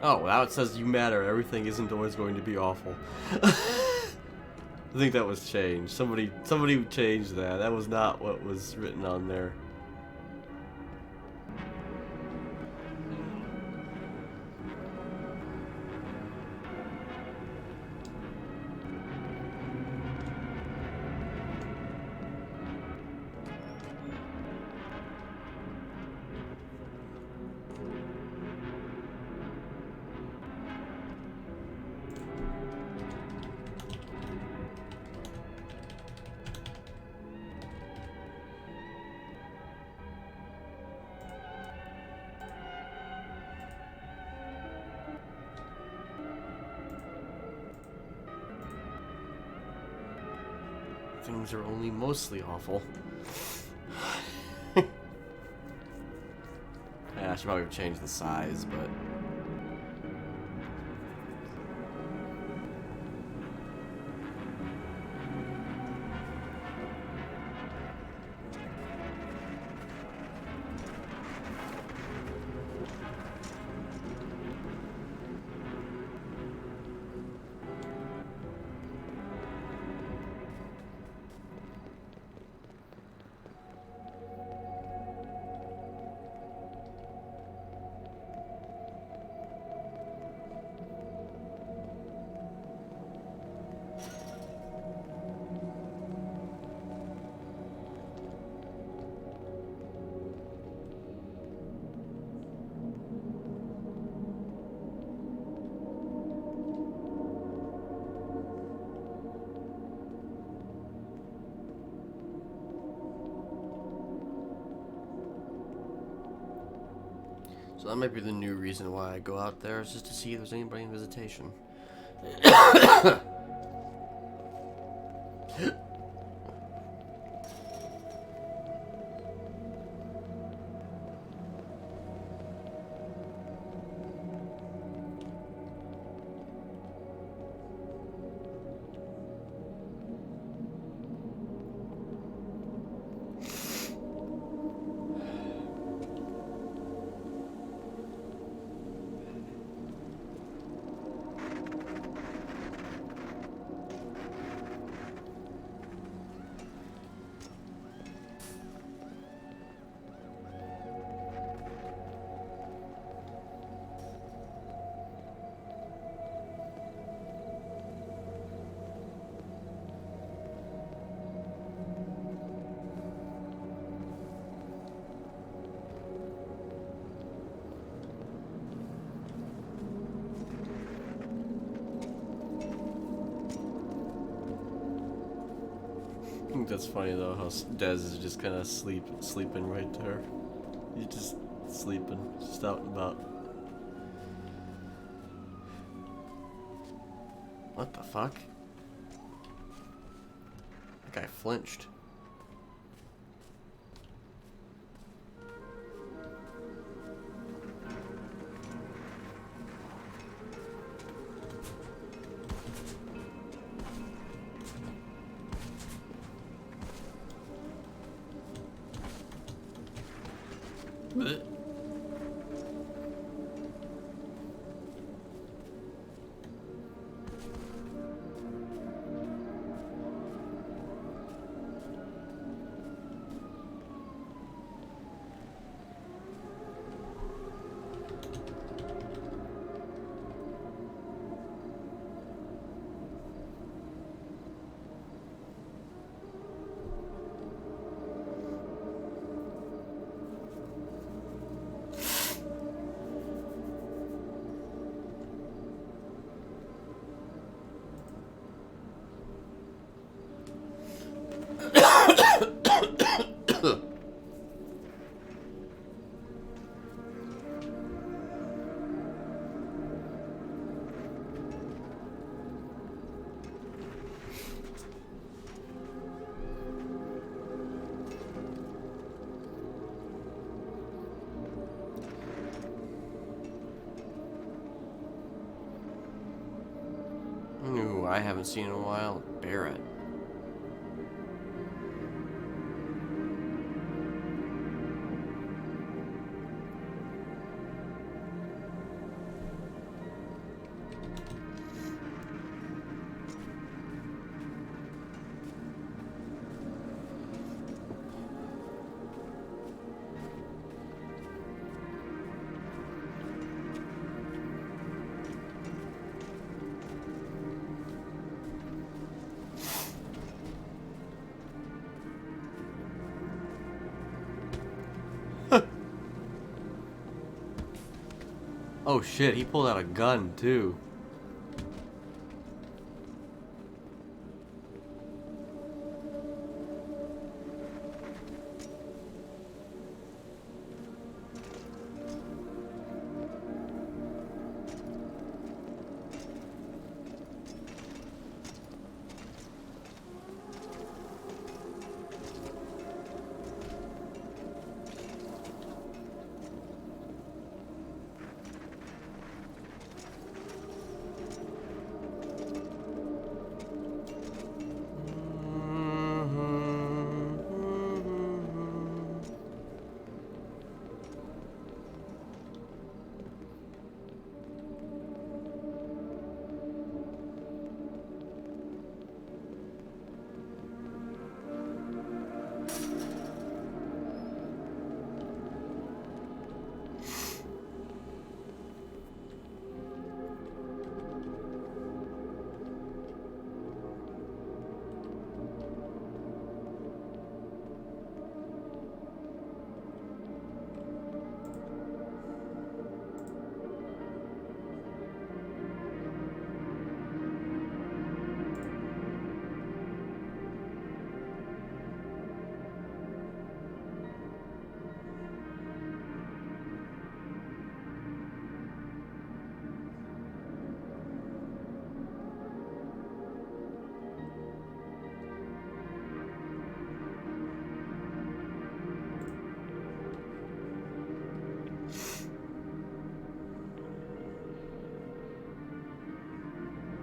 Oh, now it says you matter. Everything isn't always going to be awful. I think that was changed. Somebody changed that. That was not what was written on there. Things are only mostly awful. Yeah, I should probably change the size, but... So that might be the new reason why I go out there, is just to see if there's anybody in visitation. I think that's funny though, how Dez is just kind of sleeping right there. He's just sleeping, just out and about. What the fuck? That guy flinched. Blech. know I haven't seen in a while? Barrett. Oh shit, he pulled out a gun too.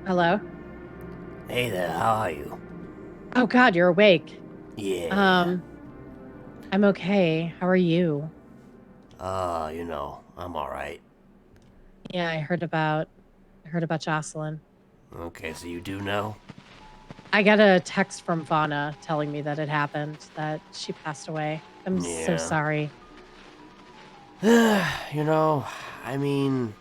Hello? Hey there, how are you? Oh God, you're awake. Yeah. I'm okay. How are you? You know, I'm alright. Yeah, I heard about Jocelyn. Okay, so you do know? I got a text from Vana telling me that it happened, that she passed away. I'm so Yeah. sorry. You know, I mean...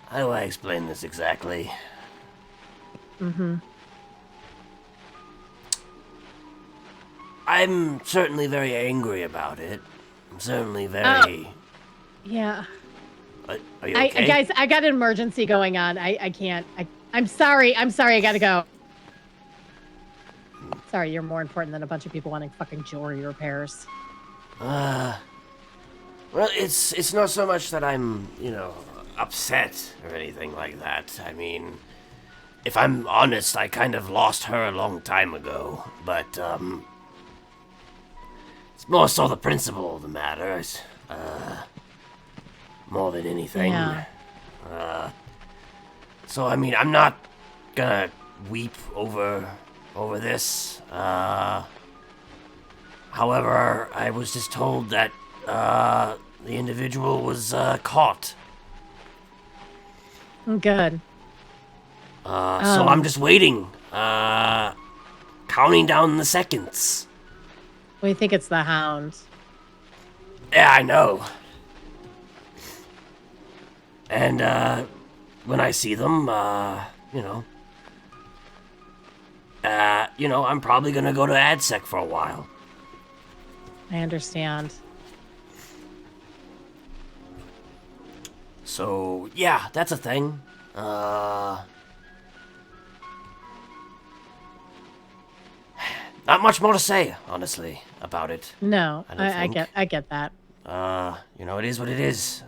How do I explain this exactly? Mm-hmm. I'm certainly very angry about it. I'm certainly very... Yeah. Are you okay? Guys, I got an emergency going on. I can't. I'm sorry. I gotta go. Sorry, you're more important than a bunch of people wanting fucking jewelry repairs. Well, it's not so much that I'm, you know, upset or anything like that. I mean, if I'm honest, I kind of lost her a long time ago, but, it's more so the principle of the matter, more than anything. Yeah. So, I mean, I'm not gonna weep over this. However, I was just told that, the individual was, caught. Good. So I'm just waiting, counting down the seconds. We think it's the Hound. Yeah, I know. And, when I see them, I'm probably gonna go to AdSec for a while. I understand. So, yeah, that's a thing. Not much more to say, honestly, about it. No, I don't think. I get that. It is what it is.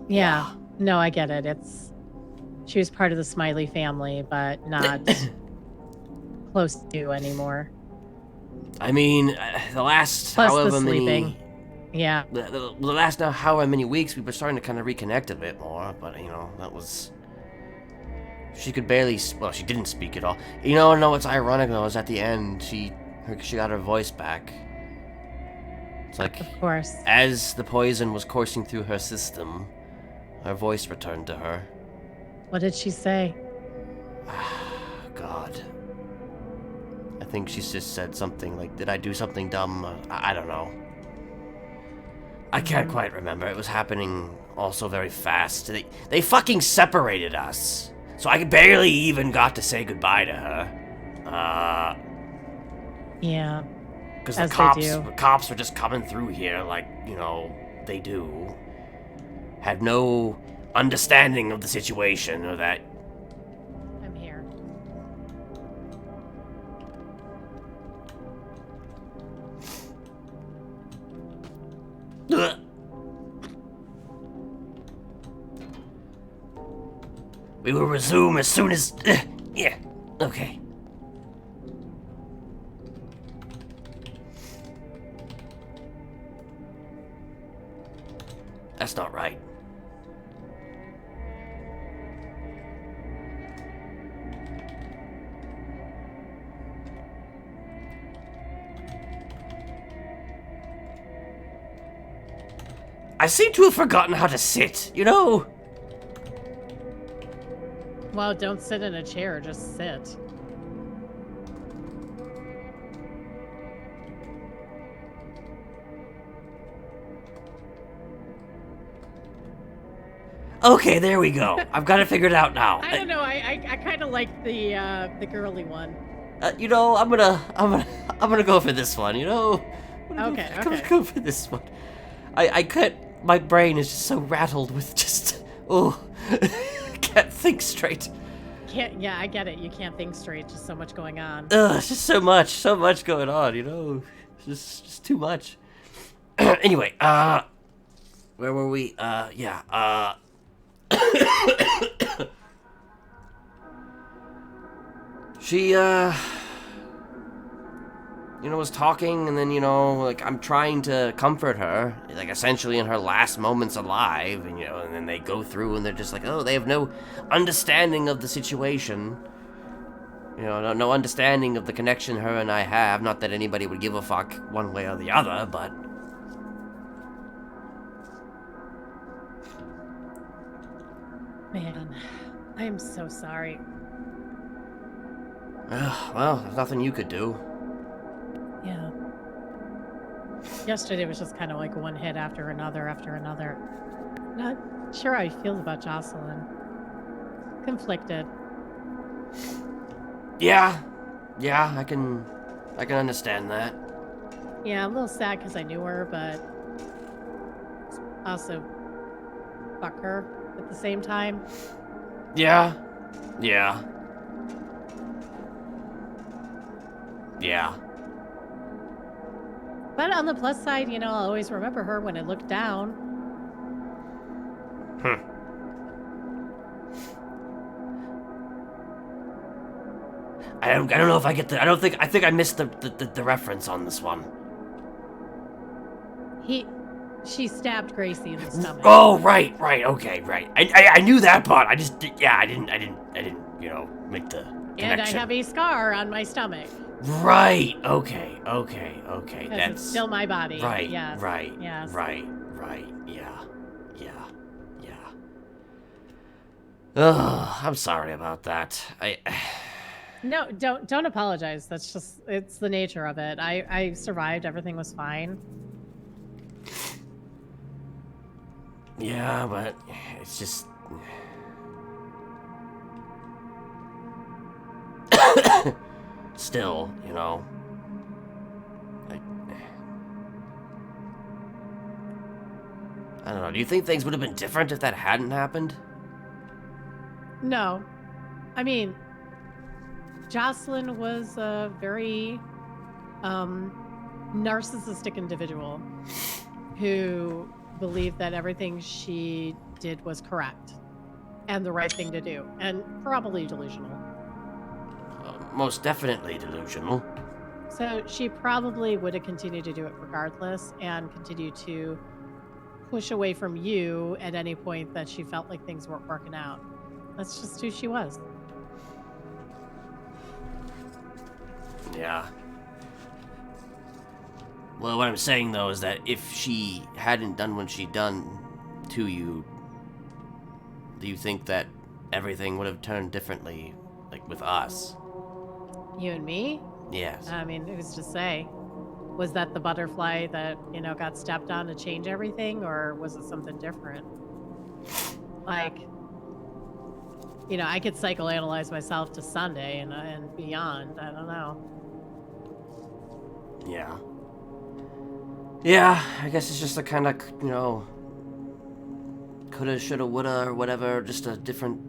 Yeah. No, I get it. She was part of the Smiley family, but not close to anymore. I mean, the last Plus however the many... sleeping. Yeah. The last now however many weeks, we were starting to kind of reconnect a bit more, but, you know, that was... She could barely... Well, she didn't speak at all. You know, no, what's ironic, though, is at the end, she got her voice back. It's like... Of course. As the poison was coursing through her system, her voice returned to her. What did she say? God. I think she just said something like, did I do something dumb? I don't know. I can't quite remember. It was happening also very fast. They fucking separated us. So I barely even got to say goodbye to her. Yeah. Because As the cops were just coming through here like, you know, they do. Had no understanding of the situation or that. I'm here. Ugh. We will resume as soon as... yeah, okay. That's not right. I seem to have forgotten how to sit, you know? Well, don't sit in a chair, just sit. Okay, there we go. I've got it figured out now. I don't know. I kind of like the girly one. You know, I'm gonna go for this one. You know. Okay. I'm gonna go for this one. I can't. My brain is just so rattled with just. Oh, can't think straight. Yeah, I get it. You can't think straight. Just so much going on. It's just so much going on. You know, it's just too much. Anyway, where were we? Yeah. She, you know, was talking, and then, you know, like, I'm trying to comfort her, like, essentially in her last moments alive, and, you know, and then they go through, and they're just like, oh, they have no understanding of the situation, you know, no understanding of the connection her and I have, not that anybody would give a fuck one way or the other, but... Man, I am so sorry. Well, there's nothing you could do. Yeah. Yesterday was just kind of like one hit after another after another. Not sure how he feels about Jocelyn. Conflicted. Yeah, I can understand that. Yeah, I'm a little sad because I knew her, but also fuck her at the same time. Yeah. But on the plus side, you know, I'll always remember her when I look down. I don't know if I get the. I think I missed the reference on this one. She stabbed Gracie in the stomach. Oh, right, okay, right. I knew that part. I didn't, you know, make the connection. And I have a scar on my stomach. Right. Okay. That's it's still my body. Right. Yes. Right. Yes. Right. Yeah. Ugh, I'm sorry about that. No, don't apologize. That's just it's the nature of it. I survived. Everything was fine. Yeah, but it's just. Still, you know. I don't know. Do you think things would have been different if that hadn't happened? No. I mean, Jocelyn was a very narcissistic individual who believed that everything she did was correct and the right thing to do, and probably delusional. Most definitely delusional. So she probably would have continued to do it regardless and continue to push away from you at any point that she felt like things weren't working out. That's just who she was. Yeah. Well, what I'm saying, though, is that if she hadn't done what she'd done to you, do you think that everything would have turned differently, like, with us? You and me? Yes. I mean, who's to say? Was that the butterfly that, got stepped on to change everything, or was it something different? Like, I could psychoanalyze myself to Sunday and beyond. I don't know. Yeah. Yeah, I guess it's just a kind of, coulda, shoulda, woulda, or whatever, just a different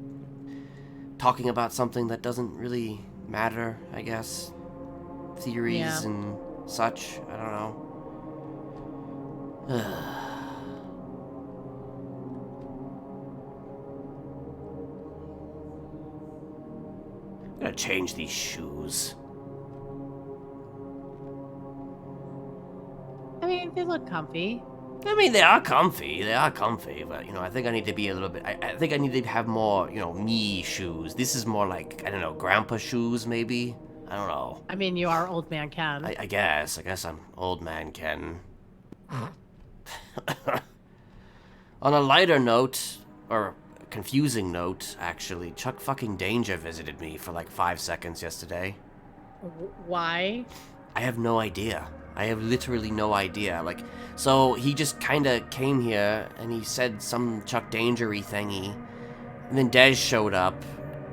talking about something that doesn't really matter, I guess. Theories and such. I don't know. I'm gonna change these shoes. I mean, they look comfy. I mean, they are comfy, but, I think I need to be a little bit, I think I need to have more, me shoes. This is more like, I don't know, grandpa shoes, maybe? I don't know. I mean, you are old man Ken. I guess I'm old man Ken. On a lighter note, or a confusing note, actually, Chuck fucking Danger visited me for like 5 seconds yesterday. Why? I have no idea. I have literally no idea. Like, so he just kind of came here and he said some Chuck Danger-y thingy. And then Dez showed up,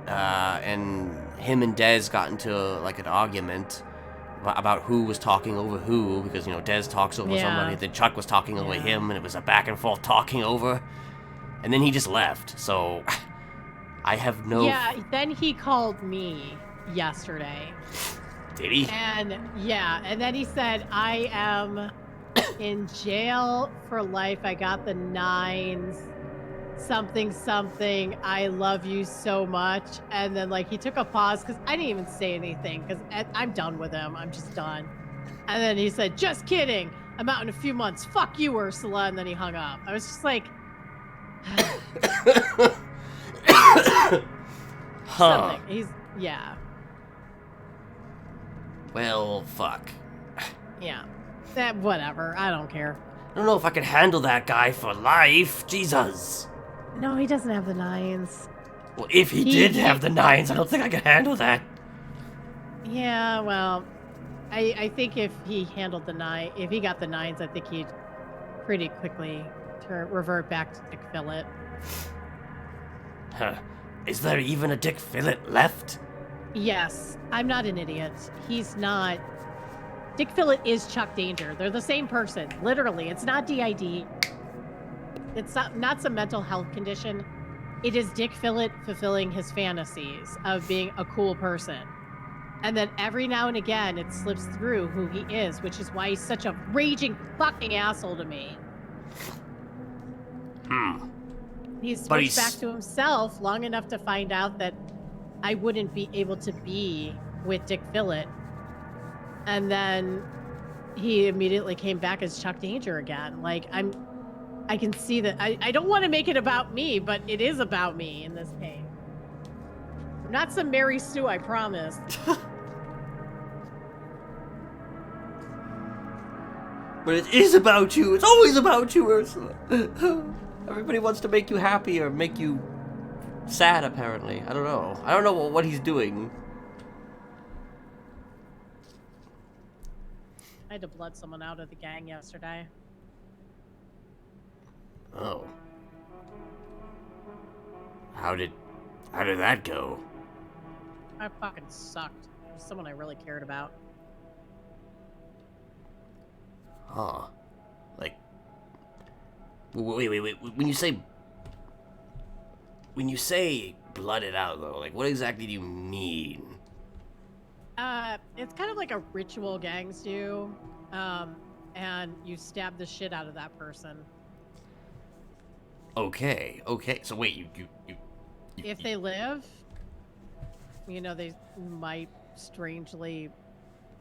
and him and Dez got into like an argument about who was talking over who, because, Dez talks over somebody, then Chuck was talking over him, and it was a back and forth talking over. And then he just left, so I have no... Yeah, then he called me yesterday. Did he? And then he said, I am in jail for life. I got the 9s, something. I love you so much. And then, he took a pause because I didn't even say anything because I'm done with him. I'm just done. And then he said, just kidding. I'm out in a few months. Fuck you, Ursula. And then he hung up. I was just like... Something. He's... Yeah. Well, fuck. Yeah. Whatever. I don't care. I don't know if I can handle that guy for life. Jesus. No, he doesn't have the 9s. Well, if he did have the 9s, I don't think I could handle that. Yeah, well, I think if he handled if he got the 9s, I think he'd pretty quickly revert back to Dick Phillip. Huh. Is there even a Dick Phillip left? Yes, I'm not an idiot. He's not. Dick Phillip is Chuck Danger. They're the same person, literally. It's not DID. It's not some mental health condition. It is Dick Phillip fulfilling his fantasies of being a cool person. And then every now and again, it slips through who he is, which is why he's such a raging fucking asshole to me. He's switched back to himself long enough to find out that I wouldn't be able to be with Dick Phillip. And then he immediately came back as Chuck Danger again. I can see that. I don't want to make it about me, but it is about me in this case. I'm not some Mary Sue, I promise. But it is about you. It's always about you, Ursula. Everybody wants to make you happy or make you sad, apparently. I don't know. I don't know what he's doing. I had to blood someone out of the gang yesterday. Oh. How did that go? I fucking sucked. It was someone I really cared about. Huh. Like, wait. When you say blood it out, though, like, what exactly do you mean? It's kind of like a ritual gangs do, and you stab the shit out of that person. Okay. So wait, you if they live, they might strangely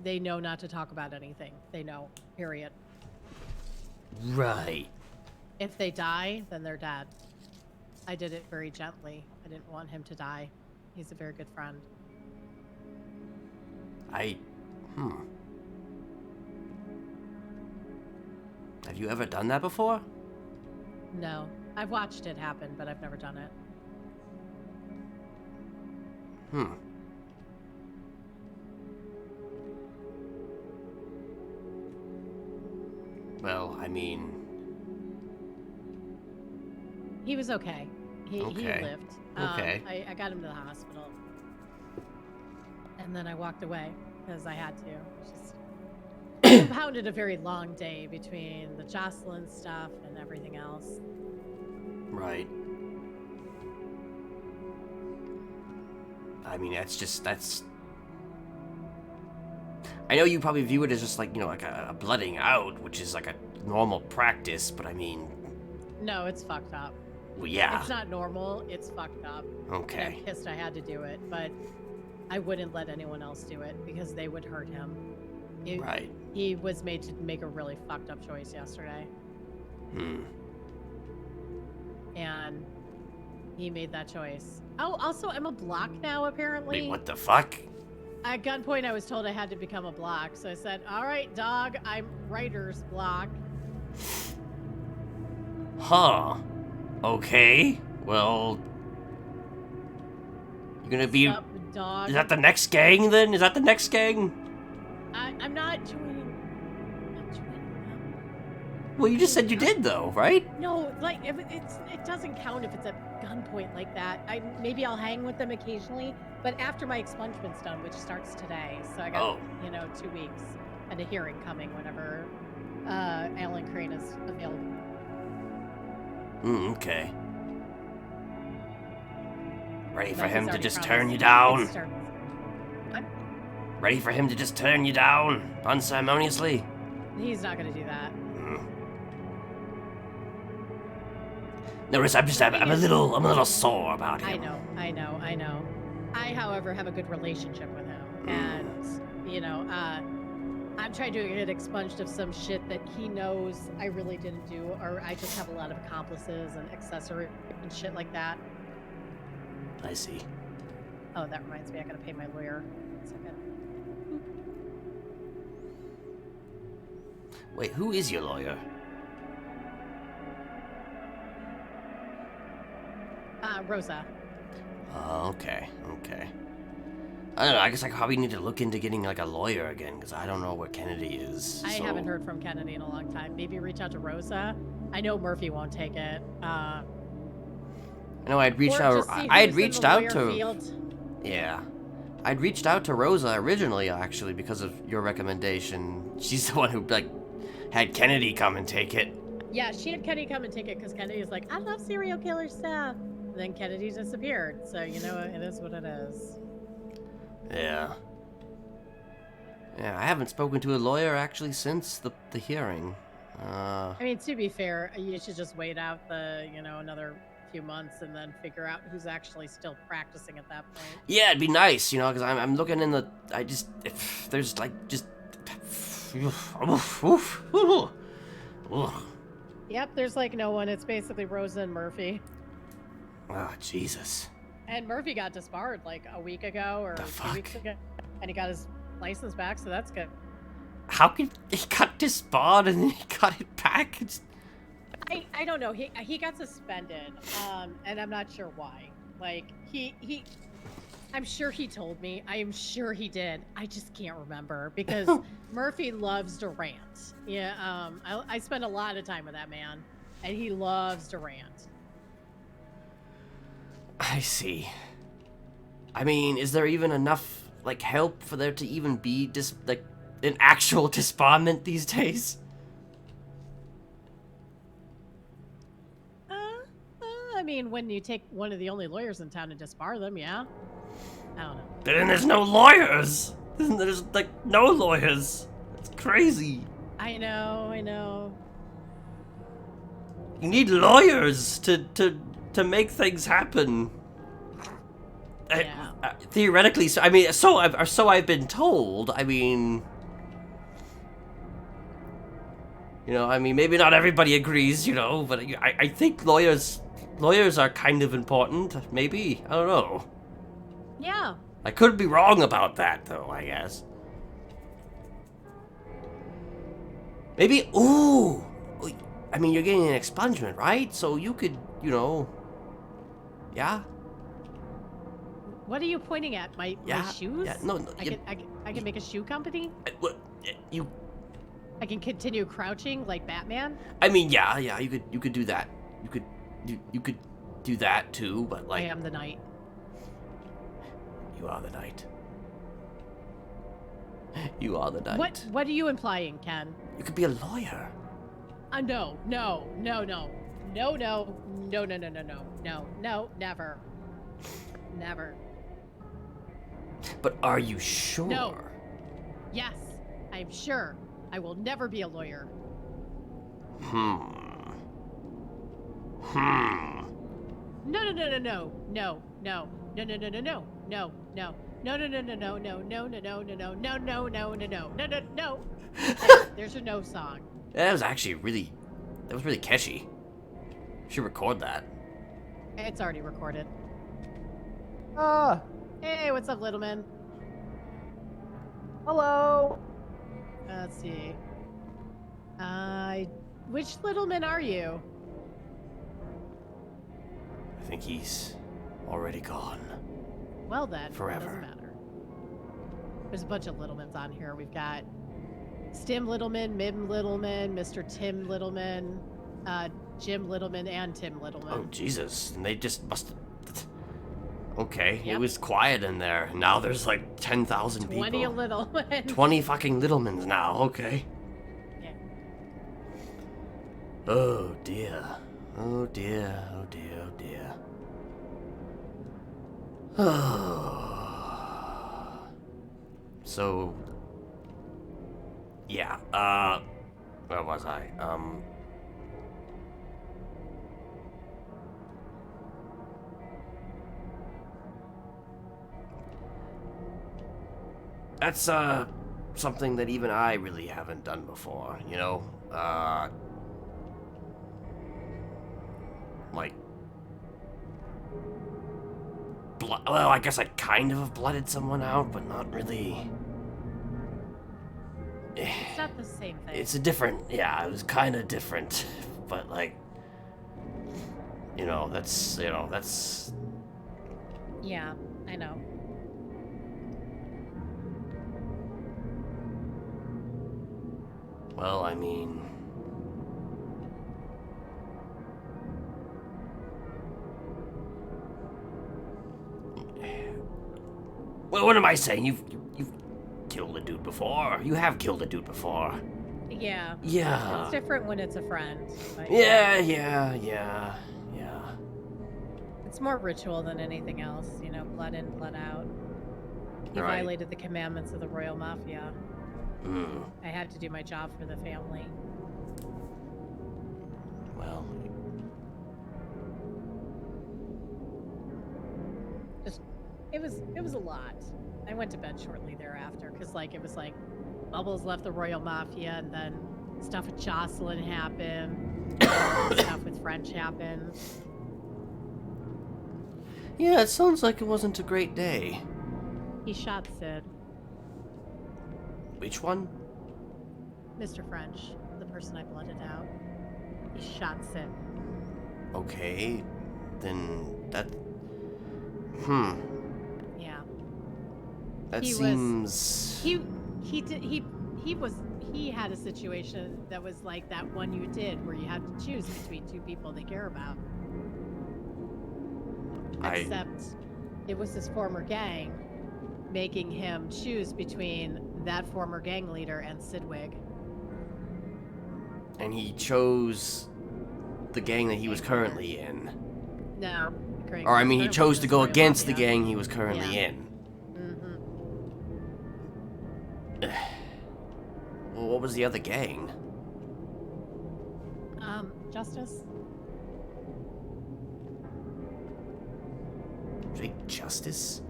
They know not to talk about anything. They know, period. Right. If they die, then they're dead. I did it very gently. I didn't want him to die. He's a very good friend. Have you ever done that before? No. I've watched it happen, but I've never done it. Well, I mean... He was okay. He lived. Okay. I got him to the hospital. And then I walked away because I had to. Just compounded a very long day between the Jocelyn stuff and everything else. Right. I mean, that's... I know you probably view it as just like, you know, like a blooding out, which is like a normal practice, but I mean... No, it's fucked up. Well, yeah. It's not normal, it's fucked up. Okay. And I'm pissed I had to do it, but I wouldn't let anyone else do it because they would hurt him. Right. He was made to make a really fucked up choice yesterday. And he made that choice. Oh, also, I'm a block now, apparently. Wait, what the fuck? At gunpoint, I was told I had to become a block, so I said, all right, dog, I'm writer's block. Huh. Okay. Well... You're gonna be... What's up, dog? Is that the next gang, then? Is that the next gang? I'm not joining them. Well, you just said you did, though, right? No, like, it doesn't count if it's at gunpoint like that. Maybe I'll hang with them occasionally, but after my expungement's done, which starts today, so I got, 2 weeks, and a hearing coming whenever Alan Crane is available. Okay. Ready for He's him to already just promised turn you it down? starts- What? Ready for him to just turn you down unceremoniously? He's not gonna do that. No, I'm a little sore about him. I know. I, however, have a good relationship with him, and I'm trying to get expunged of some shit that he knows I really didn't do, or I just have a lot of accomplices and accessory and shit like that. I see. Oh, that reminds me, I gotta pay my lawyer. 1 second. Wait, who is your lawyer? Rosa. Oh, okay. I don't know, I guess I probably need to look into getting, like, a lawyer again, because I don't know where Kennedy is. I haven't heard from Kennedy in a long time. Maybe reach out to Rosa. I know Murphy won't take it. I know I'd reached out to... Yeah. I'd reached out to Rosa originally, actually, because of your recommendation. She's the one who, like, had Kennedy come and take it. Yeah, she had Kennedy come and take it because Kennedy was like, I love serial killer stuff. And then Kennedy disappeared. So, it is what it is. Yeah. Yeah, I haven't spoken to a lawyer, actually, since the hearing. I mean, to be fair, you should just wait out another few months and then figure out who's actually still practicing at that point. Yeah, it'd be nice, because I'm looking in the... if there's, like, just... Yep, there's, like, no one. It's basically Rosa and Murphy. Oh, Jesus. And Murphy got disbarred, like, a week ago or 2 weeks ago. And he got his license back, so that's good. How could... He got disbarred and then he got it back? I don't know. He got suspended, and I'm not sure why. Like, he I'm sure he told me. I am sure he did. I just can't remember because Murphy loves to rant. Yeah, I spend a lot of time with that man, and he loves to rant. I see. I mean, is there even enough, like, help for there to even be, an actual disbarment these days? I mean, when you take one of the only lawyers in town and disbar them, yeah. I don't know. Then there's no lawyers! There's, like, no lawyers. It's crazy. I know. You need lawyers to make things happen. Yeah. Theoretically, so I mean, so I've been told. I mean, you know, I mean, maybe not everybody agrees, you know, but I think lawyers are kind of important. Maybe, I don't know. Yeah. I could be wrong about that, though. I guess. Maybe. Ooh. I mean, you're getting an expungement, right? So you could, you know. Yeah. What are you pointing at? My shoes? Yeah. No. I can make a shoe company. What? You. I can continue crouching like Batman. I mean, yeah. You could do that. You could do that too, but like. I am the knight. You are the knight. You are the knight. What are you implying, Ken? You could be a lawyer. No, never. Never. But are you sure? No. Yes, I'm sure. I will never be a lawyer. No. There's a no song. That was actually really catchy. Should record that. It's already recorded. Ah, Hey, what's up, little man? hello. Let's see. Which little man are you? I think he's already gone. Well then, Forever. It doesn't matter. There's a bunch of Littlemans on here. We've got Stim Littleman, Mim Littleman, Mr. Tim Littleman, Jim Littleman, and Tim Littleman. Oh Jesus! And they just must. Okay, Yep. It was quiet in there. Now there's like 10,000 people. 20 Littlemans. 20 fucking Littlemans now. Okay. Yeah. Oh dear. Oh dear. Oh dear. Oh dear. Oh. So. Yeah. Where was I? That's something that even I really haven't done before, you know? Like well, I guess I kind of have blooded someone out, but not really. It's not the same thing. It's a different, yeah, it was kind of different, but like, that's. Yeah, I know. Well, I mean, well, what am I saying? You've killed a dude before. You have killed a dude before. Yeah. Yeah. It's different when it's a friend. But Yeah. It's more ritual than anything else, blood in, blood out. He Right. violated the commandments of the Royal Mafia. Hmm. I had to do my job for the family. Well, It was a lot. I went to bed shortly thereafter because it was like Bubbles left the Royal Mafia and then stuff with Jocelyn happened. Stuff with French happened. yeah, it sounds like it wasn't a great day. He shot Sid, Which one? Mr. French, the person I blooded out. He shot Sid. Okay, then that. Yeah. That He was- seems. He had a situation that was like that one you did where you had to choose between two people they care about. Except it was his former gang making him choose between that former gang leader and Sidwig. And he chose the gang that he was currently in. No. Or, I mean, he chose to go Royal against the Mafia. gang he was currently Yeah. in. Mm-hmm. Well, what was the other gang? Justice? Like Justice?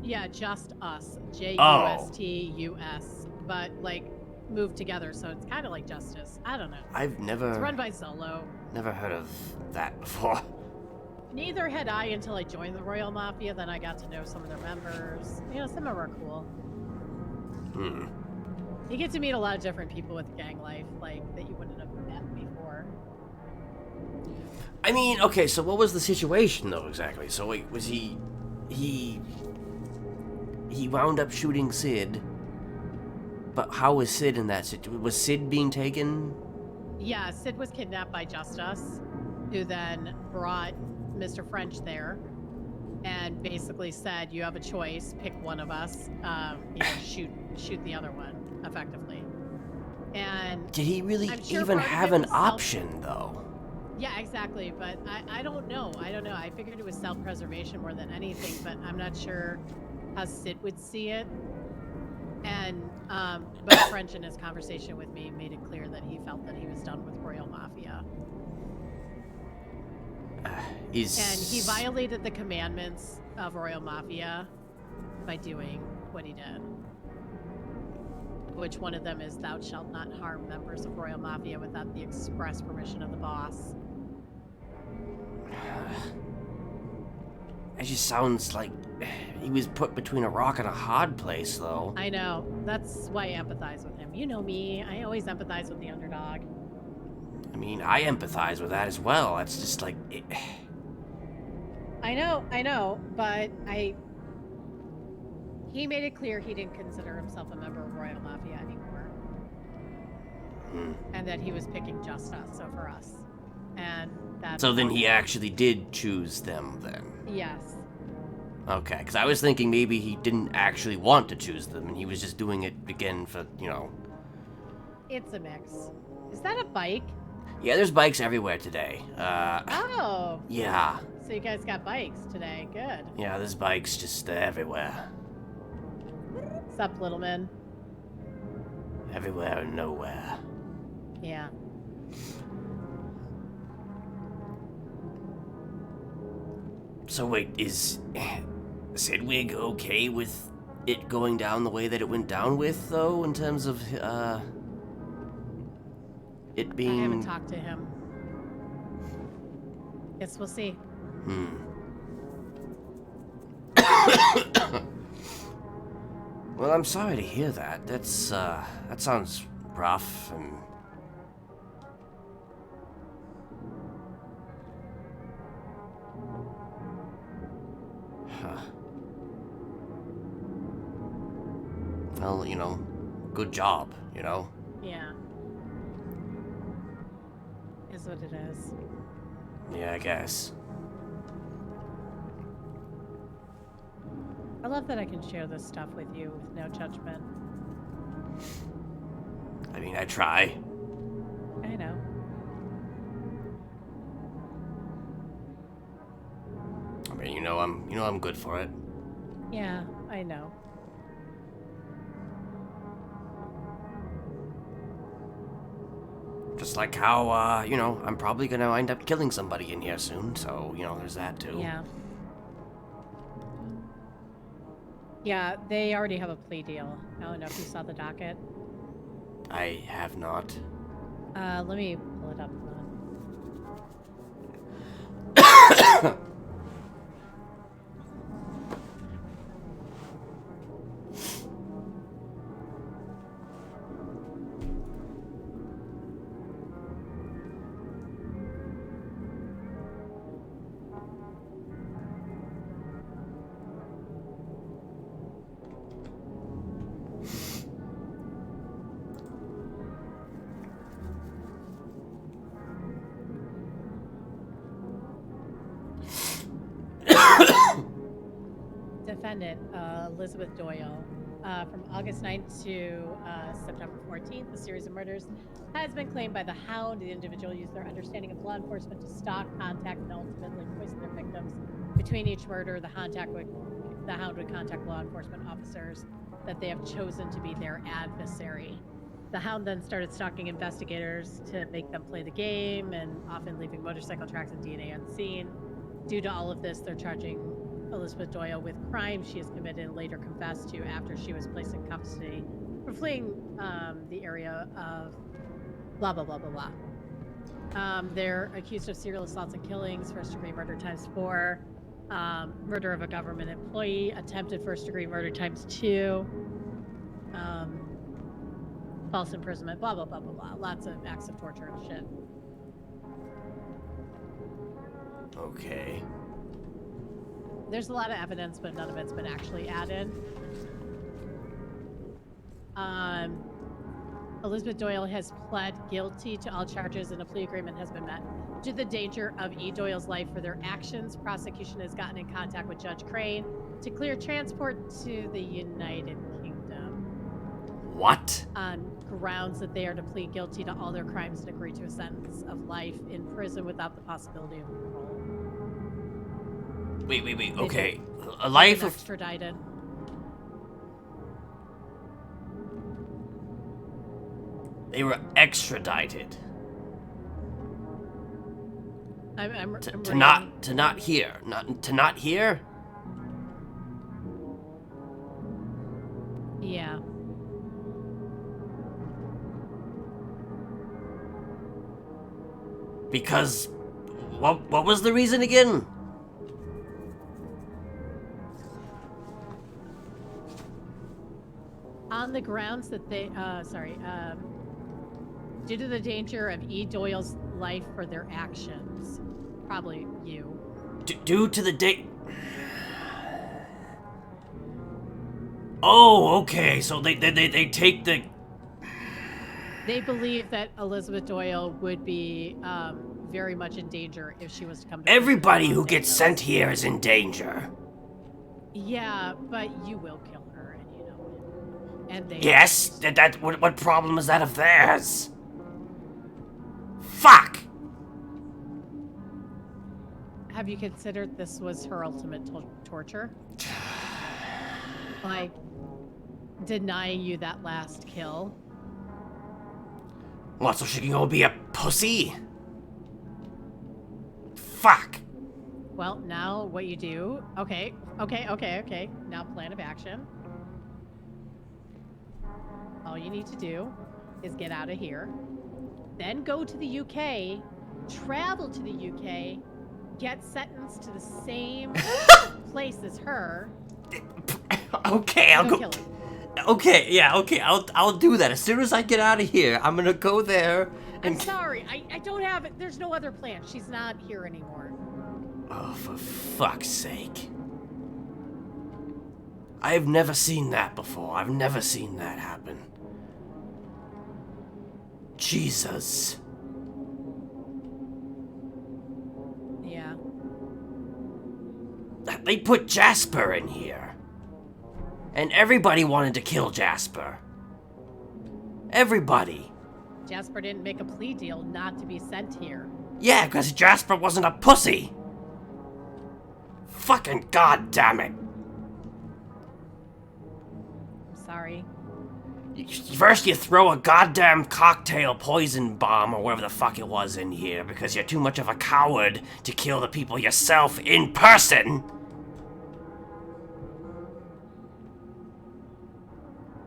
Yeah, just us. Oh. Justus. But, like, moved together, so it's kind of like Justice. I don't know. I've It's never run by Zolo. heard of that before. Neither had I until I joined the Royal Mafia. Then I got to know some of their members. You know, some of them are cool. Hmm. You get to meet a lot of different people with gang life, like, that you wouldn't have met before. I mean, okay, so what was the situation though exactly? So wait, was he wound up shooting Sid, but how was Sid in that situation? Was Sid being taken? Yeah, Sid was kidnapped by Justus, who then brought Mr. French there and basically said, you have a choice, pick one of us, shoot the other one, effectively. And Did he really I'm sure even part of have it an was option though? Yeah, exactly, but I don't know. I figured it was self-preservation more than anything, but I'm not sure how Sid would see it. And but French in his conversation with me made it clear that he felt that he was done with Royal Mafia. And he violated the commandments of Royal Mafia by doing what he did. Which one of them is thou shalt not harm members of Royal Mafia without the express permission of the boss. It just sounds like he was put between a rock and a hard place, though. I know. That's why I empathize with him. You know me. I always empathize with the underdog. I mean, I empathize with that as well. That's just like... I know, but he made it clear he didn't consider himself a member of Royal Mafia anymore. And that he was picking just us over us. And that's... So then he actually did choose them, then? Yes. Okay, because I was thinking maybe he didn't actually want to choose them, and he was just doing it again for, you know... It's a mix. Is that a bike? Yeah, there's bikes everywhere today. Oh. Yeah. So you guys got bikes today. Good. Yeah, there's bikes just everywhere. Sup, little man? Everywhere and nowhere. Yeah. So wait, is Sidwig okay with it going down the way that it went down with, though, in terms of, it being... I haven't talked to him. Guess we'll see. Well, I'm sorry to hear that. That's, that sounds rough and... Huh. Well, you know, good job, you know? Yeah. Is what it is. Yeah, I guess. I love that I can share this stuff with you with no judgment. I mean, I try. I know. I mean, you know I'm good for it. Yeah, I know. Just like how, you know, I'm probably gonna wind up killing somebody in here soon, so, you know, there's that too. Yeah. Yeah, they already have a plea deal. I don't know if you saw the docket. I have not. Let me pull it up. Hold on. Defendant, Elizabeth Doyle, from August 9th to September 14th, a series of murders has been claimed by the Hound. The individual used their understanding of law enforcement to stalk, contact, and ultimately poison their victims. Between each murder, the Hound would contact law enforcement officers that they have chosen to be their adversary. The Hound then started stalking investigators to make them play the game, and often leaving motorcycle tracks and DNA unseen. Due to all of this, they're charging Elizabeth Doyle with crimes she has committed and later confessed to after she was placed in custody for fleeing the area of blah, blah, blah, blah, blah. They're accused of serial assaults and killings, first-degree murder ×4, murder of a government employee, attempted first-degree murder ×2, false imprisonment, blah, blah, blah, blah, blah. Lots of acts of torture and shit. Okay. There's a lot of evidence, but none of it's been actually added. Elizabeth Doyle has pled guilty to all charges and a plea agreement has been met. Due to the danger of E. Doyle's life for their actions, prosecution has gotten in contact with Judge Crane to clear transport to the United Kingdom. What? On grounds that they are to plead guilty to all their crimes and agree to a sentence of life in prison without the possibility of parole. Wait. Okay. A life of... extradited. They were extradited. I'm To not here. To not here? Yeah. Because what was the reason again? On the grounds that they due to the danger of E. Doyle's life for their actions. Probably you. Due to the date. Oh, okay. So they take the. They believe that Elizabeth Doyle would be very much in danger if she was to come to Everybody who gets sent here is in danger. Yeah, but you will kill her, and you know it. And they. Yes. What problem is that of theirs? Fuck. Have you considered this was her ultimate torture? Like denying you that last kill. What, so she can go be a pussy? Fuck. Well, now what you do... Okay. Now plan of action. All you need to do is get out of here. Then go to the UK, travel to the UK, get sentenced to the same place as her. Okay, I'll go... Kill her. Okay, yeah, okay, I'll do that. As soon as I get out of here, I'm gonna go there and... I'm sorry, I don't have it. There's no other plan. She's not here anymore. Oh, for fuck's sake. I've never seen that before. I've never seen that happen. Jesus. Yeah. They put Jasper in here. And everybody wanted to kill Jasper. Everybody. Jasper didn't make a plea deal not to be sent here. Yeah, because Jasper wasn't a pussy. Fucking goddammit. I'm sorry. First you throw a goddamn cocktail poison bomb or whatever the fuck it was in here because you're too much of a coward to kill the people yourself in person.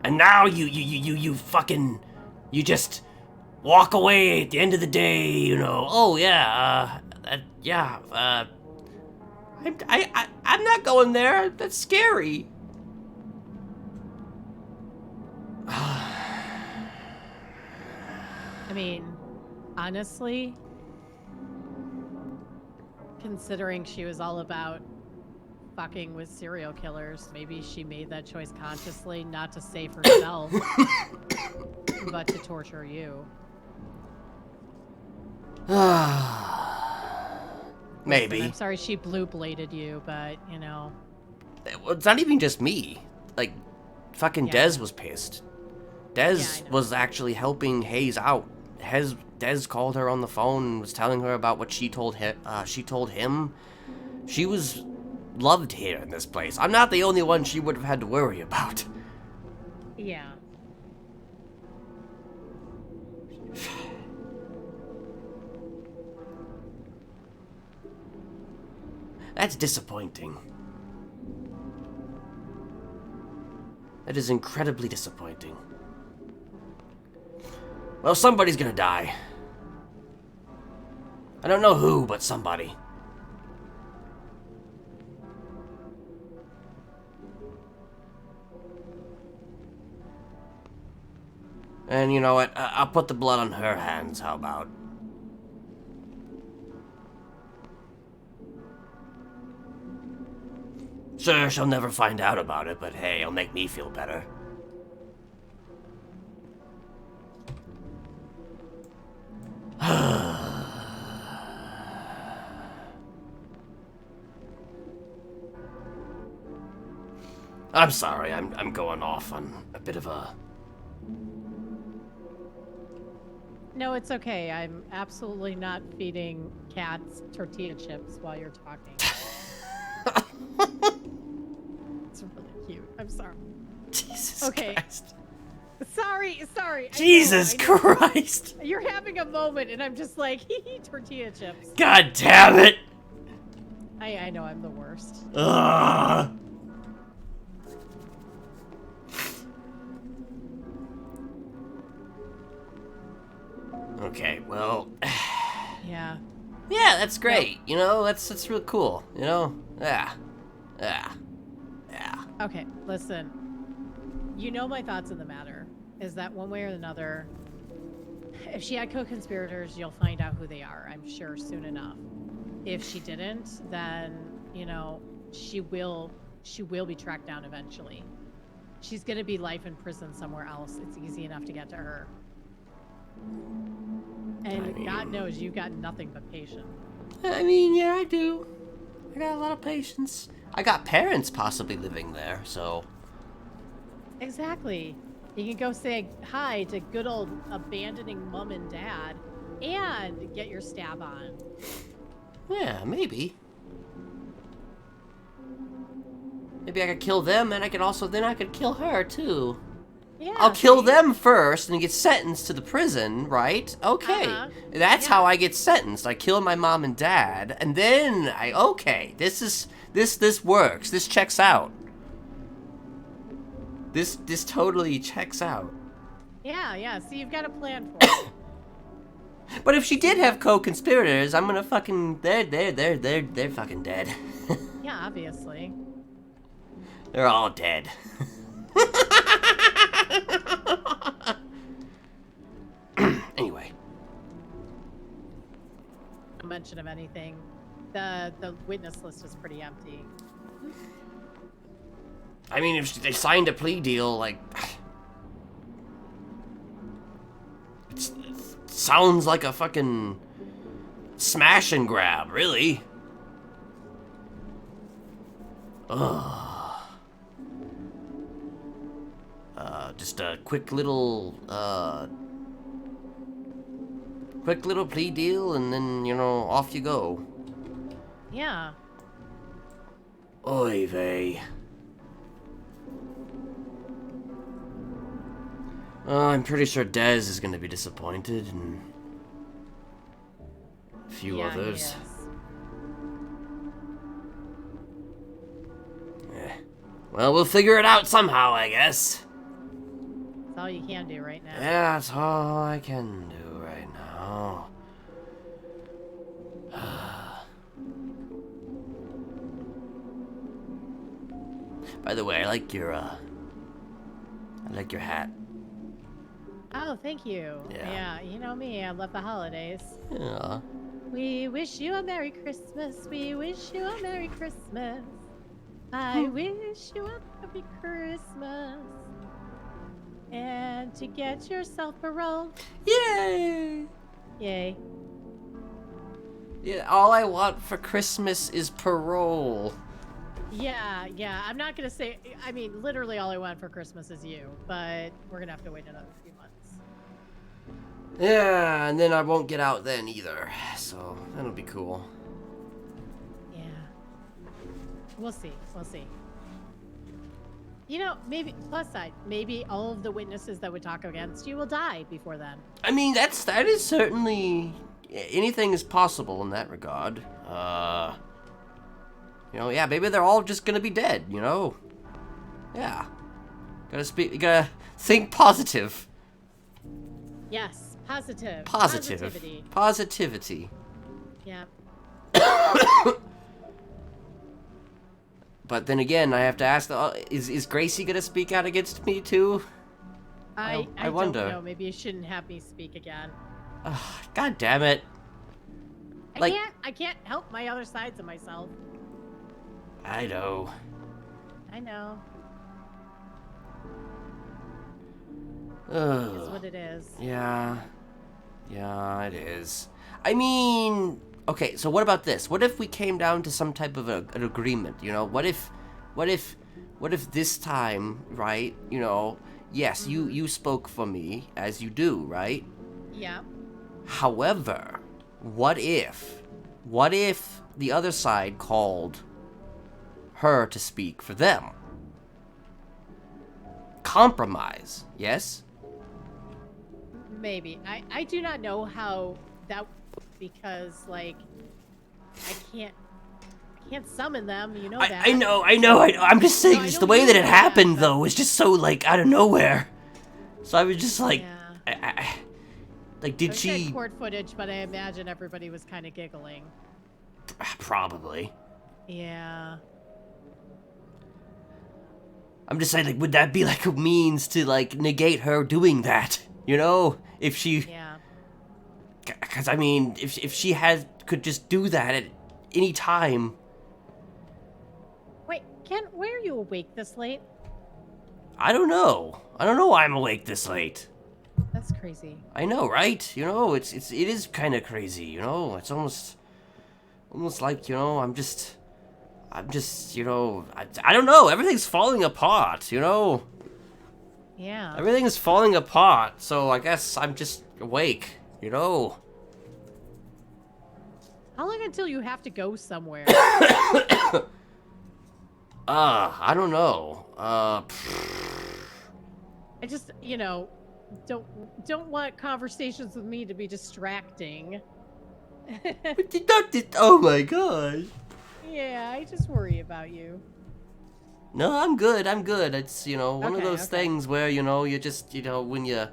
And now you fucking, you just walk away at the end of the day, you know, oh yeah, I'm not going there, that's scary. I mean, honestly, considering she was all about fucking with serial killers, maybe she made that choice consciously not to save herself, but to torture you. Maybe. I'm sorry she blue-bladed you, but, you know. It's not even just me. Like, fucking Yeah. Dez was pissed. Dez I know. was actually helping Hayes out. Dez called her on the phone and was telling her about what she told him. She was loved here in this place. I'm not the only one she would have had to worry about. Yeah. That's disappointing. That is incredibly disappointing. Well, somebody's gonna die. I don't know who, but somebody. And you know what? I'll put the blood on her hands, how about? Sure, she'll never find out about it, but hey, it'll make me feel better. I'm sorry, I'm going off on a bit of a... No, it's okay. I'm absolutely not feeding cats tortilla chips while you're talking. It's really cute. I'm sorry. Jesus Okay. Christ. Sorry. Jesus Christ. You're having a moment, and I'm just like, hee tortilla chips. God damn it. I know I'm the worst. Ugh. Okay, well... Yeah. Yeah, that's great. You know, that's real cool. You know? Yeah. Okay, listen. You know my thoughts on the matter is that one way or another, if she had co-conspirators, you'll find out who they are, I'm sure, soon enough. If she didn't, then, you know, she will be tracked down eventually. She's gonna be life in prison somewhere else. It's easy enough to get to her. And God knows you've got nothing but patience. I mean, yeah, I do. I got a lot of patience. I got parents possibly living there, so... Exactly. You can go say hi to good old abandoning mom and dad and get your stab on. Yeah, maybe. Maybe I could kill them, and I could kill her, too. Yeah. I'll kill them first and get sentenced to the prison, right? Okay. That's how I get sentenced. I kill my mom and dad, and then okay, this works. This checks out. This totally checks out. Yeah, so you've got a plan for it. But if she did have co-conspirators, I'm gonna fucking they're fucking dead. Yeah, obviously. They're all dead. Anyway. No mention of anything. The witness list is pretty empty. I mean, if they signed a plea deal, like... It sounds like a fucking smash and grab, really. Ugh. Just a quick little plea deal, and then, you know, off you go. Yeah. Oy vey. I'm pretty sure Dez is gonna be disappointed, and a few others. Well, we'll figure it out somehow, I guess. That's all you can do right now. Yeah, that's all I can do right now. By the way, I like your hat. Oh, thank you. Yeah, you know me, I love the holidays. Yeah. We wish you a Merry Christmas. We wish you a Merry Christmas. I wish you a Happy Christmas. And to get yourself parole. Yay! Yay. Yeah, all I want for Christmas is parole. Yeah, I'm not gonna say, I mean, literally all I want for Christmas is you, but we're gonna have to wait another few months. Yeah, and then I won't get out then either, so that'll be cool. Yeah. We'll see. You know, maybe, plus side, maybe all of the witnesses that would talk against you will die before then. I mean, that is certainly, anything is possible in that regard. You know, yeah, maybe they're all just gonna be dead, you know? Yeah. Gotta speak. You gotta think positive. Yes, positive. Positive. Positivity. Positivity. Yeah. But then again, I have to ask: is Gracie gonna speak out against me too? I wonder. don't know. Maybe you shouldn't have me speak again. God damn it! Like- I can't help my other sides of myself. I know. I know. Ugh. It's what it is. Yeah. Yeah, it is. I mean, okay, so what about this? What if we came down to some type of an agreement, you know? What if this time, right, you know, yes, you spoke for me, as you do, right? Yeah. However, what if the other side called her to speak for them? Compromise, yes? Maybe. I do not know how that, because like I can't summon them, you know that. I know. I'm just saying, No, I just know the way you that it know happened, that, though, was just so, like, out of nowhere. So I was just like, Yeah. like, did I she... said court footage, but I imagine everybody was kind of giggling. Probably. Yeah. I'm just saying, like, would that be, like, a means to, like, negate her doing that? You know? If she... Yeah. Because, I mean, if she could just do that at any time... Wait, Ken, why are you awake this late? I don't know. I don't know why I'm awake this late. That's crazy. I know, right? You know, it is kind of crazy, you know? It's almost like, you know, I'm just, you know, I don't know. Everything's falling apart, you know? Yeah. Everything's falling apart, so I guess I'm just awake, you know? How long until you have to go somewhere? I don't know. I just, you know, don't want conversations with me to be distracting. Oh my gosh. Yeah, I just worry about you. No, I'm good. It's, you know, one of Okay, those okay. things where, you know, you just, you know, when you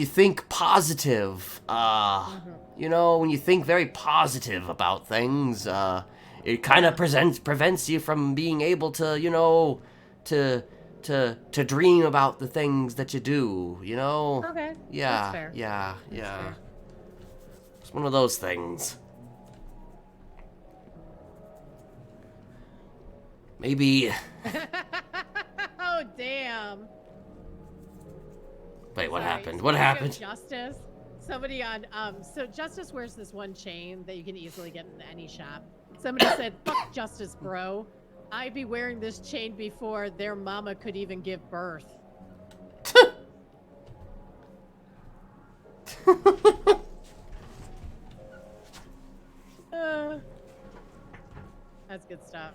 think positive, you know, when you think very positive about things, it kind of prevents you from being able to, you know, to dream about the things that you do, you know? Okay. Yeah, That's fair. yeah. fair. It's one of those things. Maybe. Oh, damn. Wait, what Sorry, happened? What speaking of happened? Justice. Somebody on, so Justice wears this one chain that you can easily get in any shop. Somebody said, fuck Justice, bro. I'd be wearing this chain before their mama could even give birth. That's good stuff.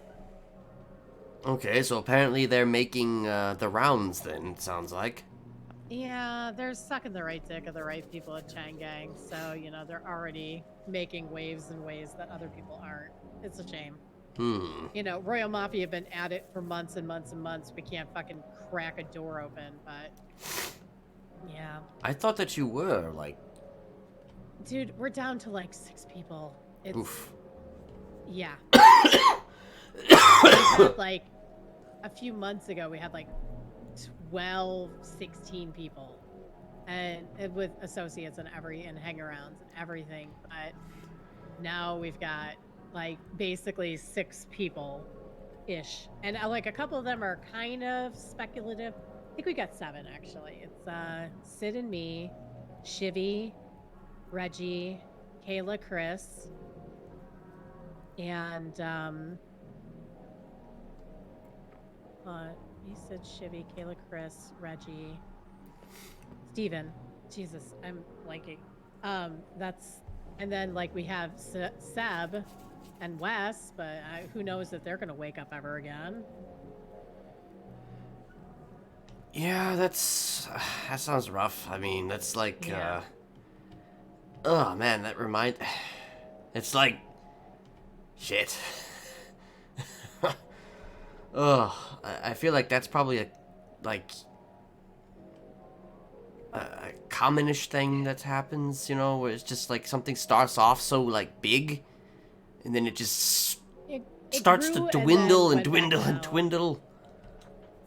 Okay, so apparently they're making the rounds then, it sounds like. Yeah, they're sucking the right dick of the right people at Changang, so, you know, they're already making waves in ways that other people aren't. It's a shame. You know, Royal Mafia have been at it for months and months and months. We can't fucking crack a door open, but... Yeah. I thought that you were, like... Dude, we're down to, like, 6 people. It's... Oof. Yeah. We had, like, a few months ago, we had, like, 12, 16 people. And with associates and hang-arounds and everything. But now we've got, like, basically 6 people-ish. And, like, a couple of them are kind of speculative. I think we got 7, actually. It's, Sid and me, Shivy, Reggie, Kayla, Chris, and, you said Shivy, Kayla, Chris, Reggie, Steven. Jesus, I'm blanking. And then, like, we have Seb and Wes, but who knows if they're gonna wake up ever again. Yeah, that sounds rough. I mean, that's like, Yeah. oh man, it's like, shit. Ugh, I feel like that's probably like a commonish thing that happens, you know, where it's just like something starts off so like big, and then it just It starts grew to and dwindle then and went back dwindle and down. dwindle.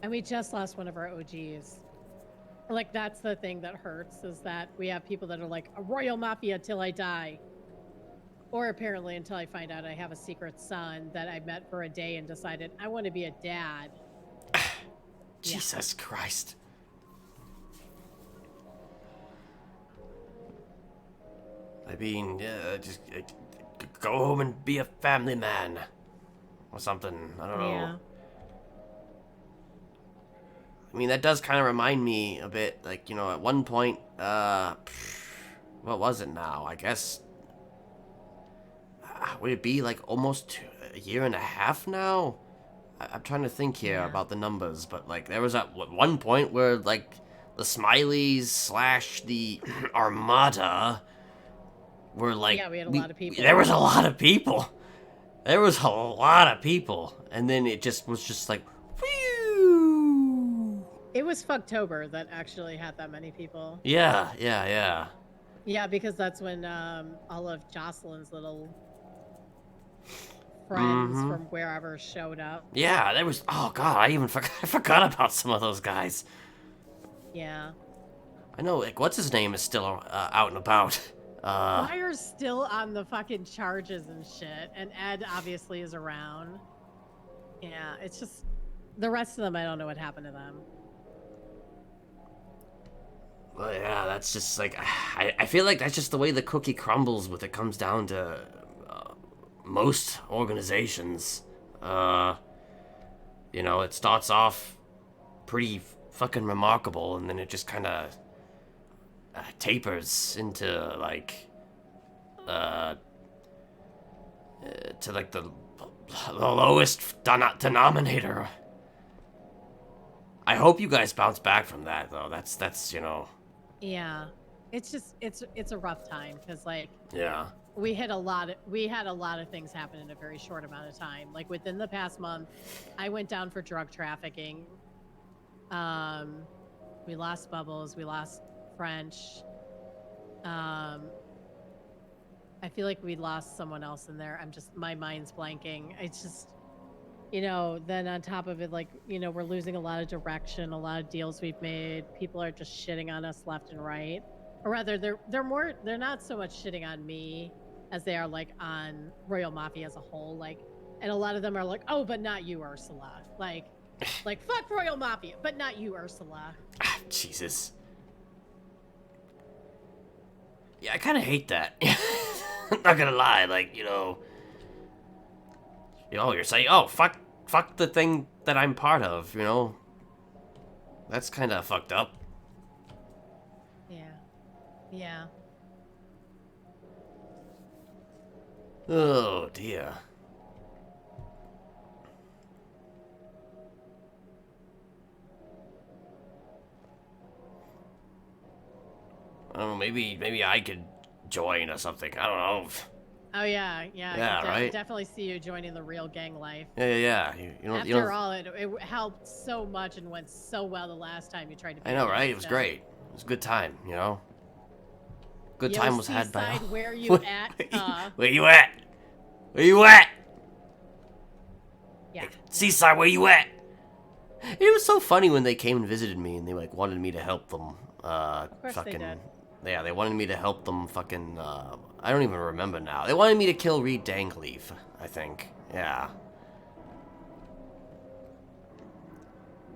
And we just lost one of our OGs. Like, that's the thing that hurts, is that we have people that are like, a royal mafia till I die. Or apparently until I find out I have a secret son that I met for a day and decided I want to be a dad. Jesus Christ. I mean, just go home and be a family man. Or something. I don't know. Yeah. I mean, that does kind of remind me a bit, like, you know, at one point, what was it now? I guess, would it be, like, almost a year and a half now? I'm trying to think here about the numbers, but, like, there was at one point where, like, the Smileys / the Armada were, like... Yeah, we had a lot of people. There was a lot of people. There was a lot of people. And then it just was just like, whew. It was Fucktober that actually had that many people. Yeah. Yeah, because that's when all of Jocelyn's little friends from wherever showed up. Yeah, there was... Oh, God, I forgot about some of those guys. Yeah. I know, like, what's his name is still out and about. Myers still on the fucking charges and shit, and Ed obviously is around. Yeah, it's just... The rest of them, I don't know what happened to them. Well, yeah, that's just, like... I feel like that's just the way the cookie crumbles when it comes down to most organizations. You know, it starts off pretty fucking remarkable, and then it just kind of tapers into, like, to, like, the lowest denominator. I hope you guys bounce back from that, though. That's you know... Yeah. It's just, it's a rough time, because, like... Yeah. We had a lot of things happen in a very short amount of time. Like, within the past month, I went down for drug trafficking. We lost Bubbles. We lost French. I feel like we lost someone else in there. My mind's blanking. It's just, you know, then on top of it, like, you know, we're losing a lot of direction, a lot of deals we've made. People are just shitting on us left and right. Or rather, they're not so much shitting on me as they are, like, on Royal Mafia as a whole. Like, and a lot of them are like, oh, but not you, Ursula. Like fuck Royal Mafia, but not you, Ursula. Jesus. Yeah, I kind of hate that. I'm not gonna lie, like, you're saying, oh, fuck the thing that I'm part of, you know? That's kind of fucked up. Yeah. Oh, dear. I don't know, maybe I could join or something. I don't know. Oh, yeah. Yeah, right? Definitely see you joining the real gang life. Yeah. After all, it helped so much and went so well the last time you tried to be I know, right? so. It was great. It was a good time, you know? Good time was had by all. Where you at? Where you at? Where you at? Yeah. Seaside, where you at? It was so funny when they came and visited me and they, like, wanted me to help them. Of course fucking, they did. Yeah, they wanted me to help them fucking, I don't even remember now. They wanted me to kill Reed Dangleaf, I think. Yeah.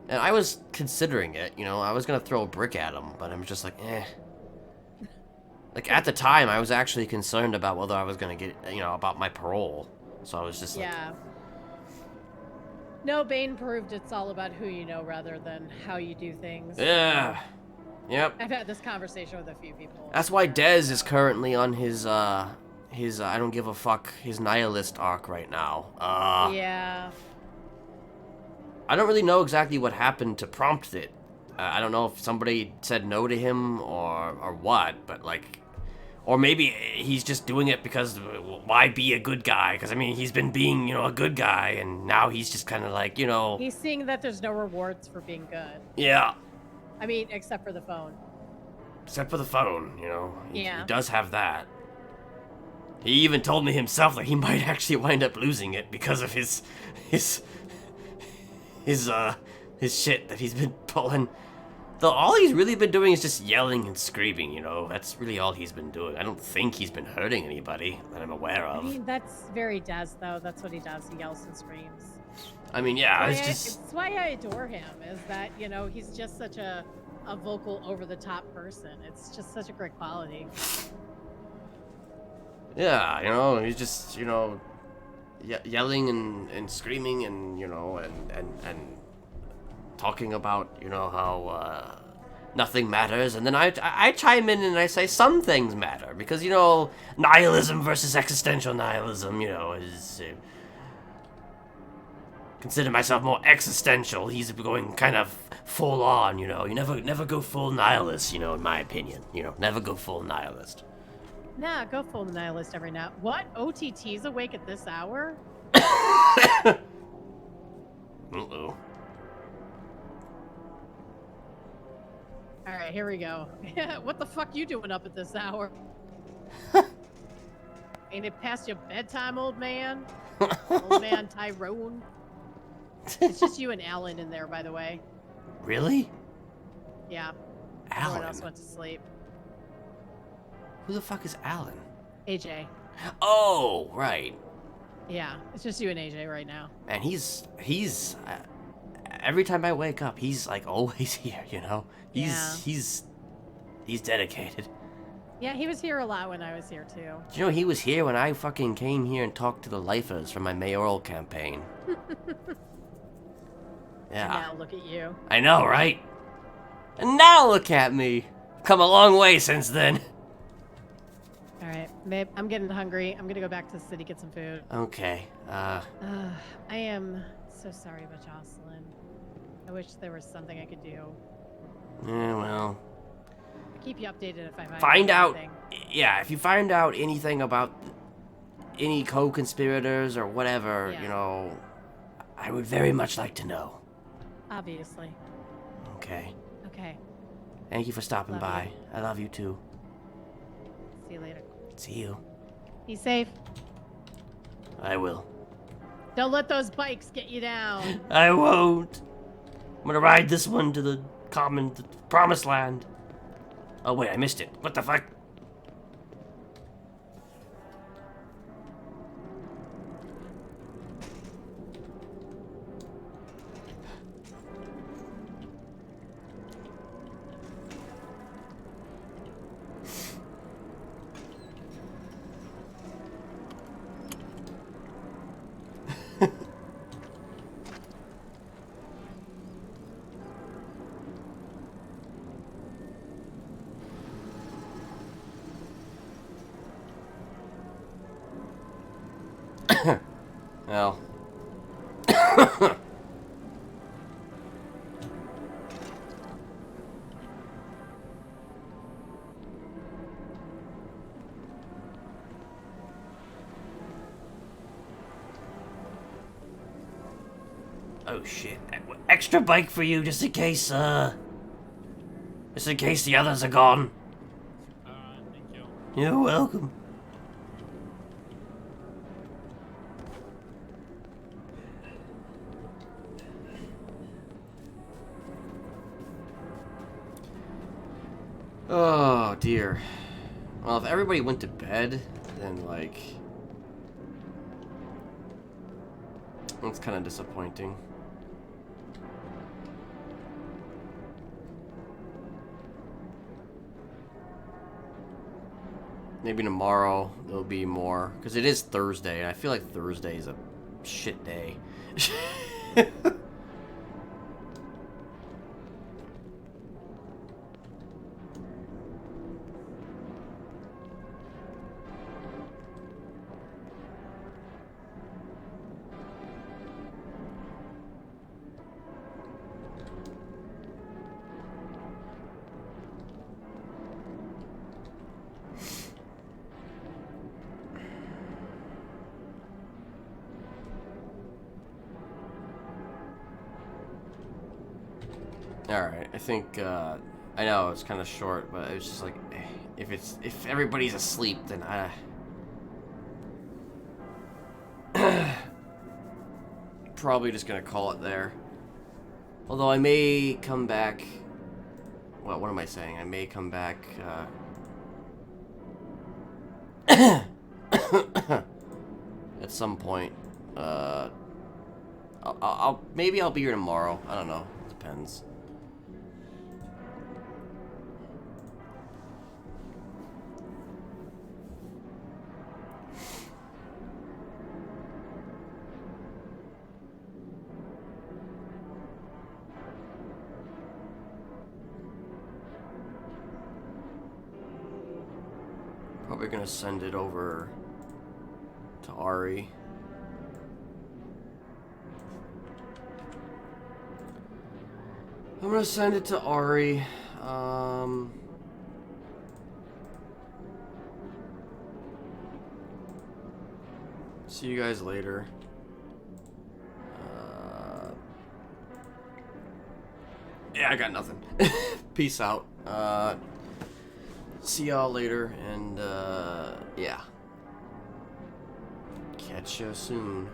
And I was considering it, you know, I was gonna throw a brick at him, but I'm just like, eh. Like, at the time, I was actually concerned about whether I was gonna get, about my parole. So I was just like... Yeah. No, Bane proved it's all about who you know rather than how you do things. Yeah. Yep. I've had this conversation with a few people. That's why Dez is currently on his I don't give a fuck, his nihilist arc right now. Yeah. I don't really know exactly what happened to prompt it. I don't know if somebody said no to him or what, but, like, Or maybe he's just doing it because why be a good guy? Because, I mean, he's been being, you know, a good guy, and now he's just kind of like, you know... He's seeing that there's no rewards for being good. Yeah. I mean, except for the phone. Except for the phone, you know. He Yeah. does have that. He even told me himself that he might actually wind up losing it because of his shit that he's been pulling. All he's really been doing is just yelling and screaming, you know. That's really all he's been doing. I don't think he's been hurting anybody that I'm aware of. I mean, that's very Des, though. That's what he does. He yells and screams. I mean, yeah, it's why I adore him, is that, you know, he's just such a vocal, over-the-top person. It's just such a great quality. Yeah, you know, he's just, you know, yelling and screaming and, you know, and talking about, you know, how nothing matters, and then I chime in and I say some things matter, because, you know, nihilism versus existential nihilism, you know, is... consider myself more existential. He's going kind of full on, you know. You never go full nihilist, you know, in my opinion. You know, never go full nihilist. Nah, go full nihilist every now. What? OTT's awake at this hour? Uh-oh. Alright, here we go. What the fuck you doing up at this hour? Ain't it past your bedtime, old man? Old man Tyrone? It's just you and Alan in there, by the way. Really? Yeah. Alan? Everyone else went to sleep. Who the fuck is Alan? AJ. Oh, right. Yeah, it's just you and AJ right now. And he's every time I wake up, he's like always here, you know? He's dedicated. Yeah, he was here a lot when I was here, too. Do you know he was here when I fucking came here and talked to the lifers for my mayoral campaign? Yeah. And now look at you. I know, right? And now look at me. Come a long way since then. Alright, babe, I'm getting hungry. I'm gonna go back to the city, get some food. Okay, I am so sorry about Jocelyn. I wish there was something I could do. yeah, well... I'll keep you updated if I Find out... anything. Yeah, if you find out anything about any co-conspirators or whatever, Yeah. you know... I would very much like to know. Obviously. Okay. Okay, Thank you for stopping Love by. you. I love you too. see you later. See you. Be safe. I will. Don't let those bikes get you down. I won't. I'm gonna ride this one to the promised land. Oh wait, I missed it. What the fuck? Well. Oh shit. Extra bike for you just in case, the others are gone. Thank you. You're welcome. Oh dear. Well, if everybody went to bed, then like... that's kind of disappointing. Maybe tomorrow there'll be more, because it is Thursday, and I feel like Thursday is a shit day. Alright, I think, I know it's kind of short, but it's just like, if everybody's asleep, then probably just gonna call it there. Although I may come back, well, what am I saying? I may come back, at some point. Maybe I'll be here tomorrow. I don't know. Depends. Probably gonna send it over to Ari. I'm gonna send it to Ari. See you guys later. Yeah, I got nothing. Peace out. See y'all later, and yeah. Catch ya soon.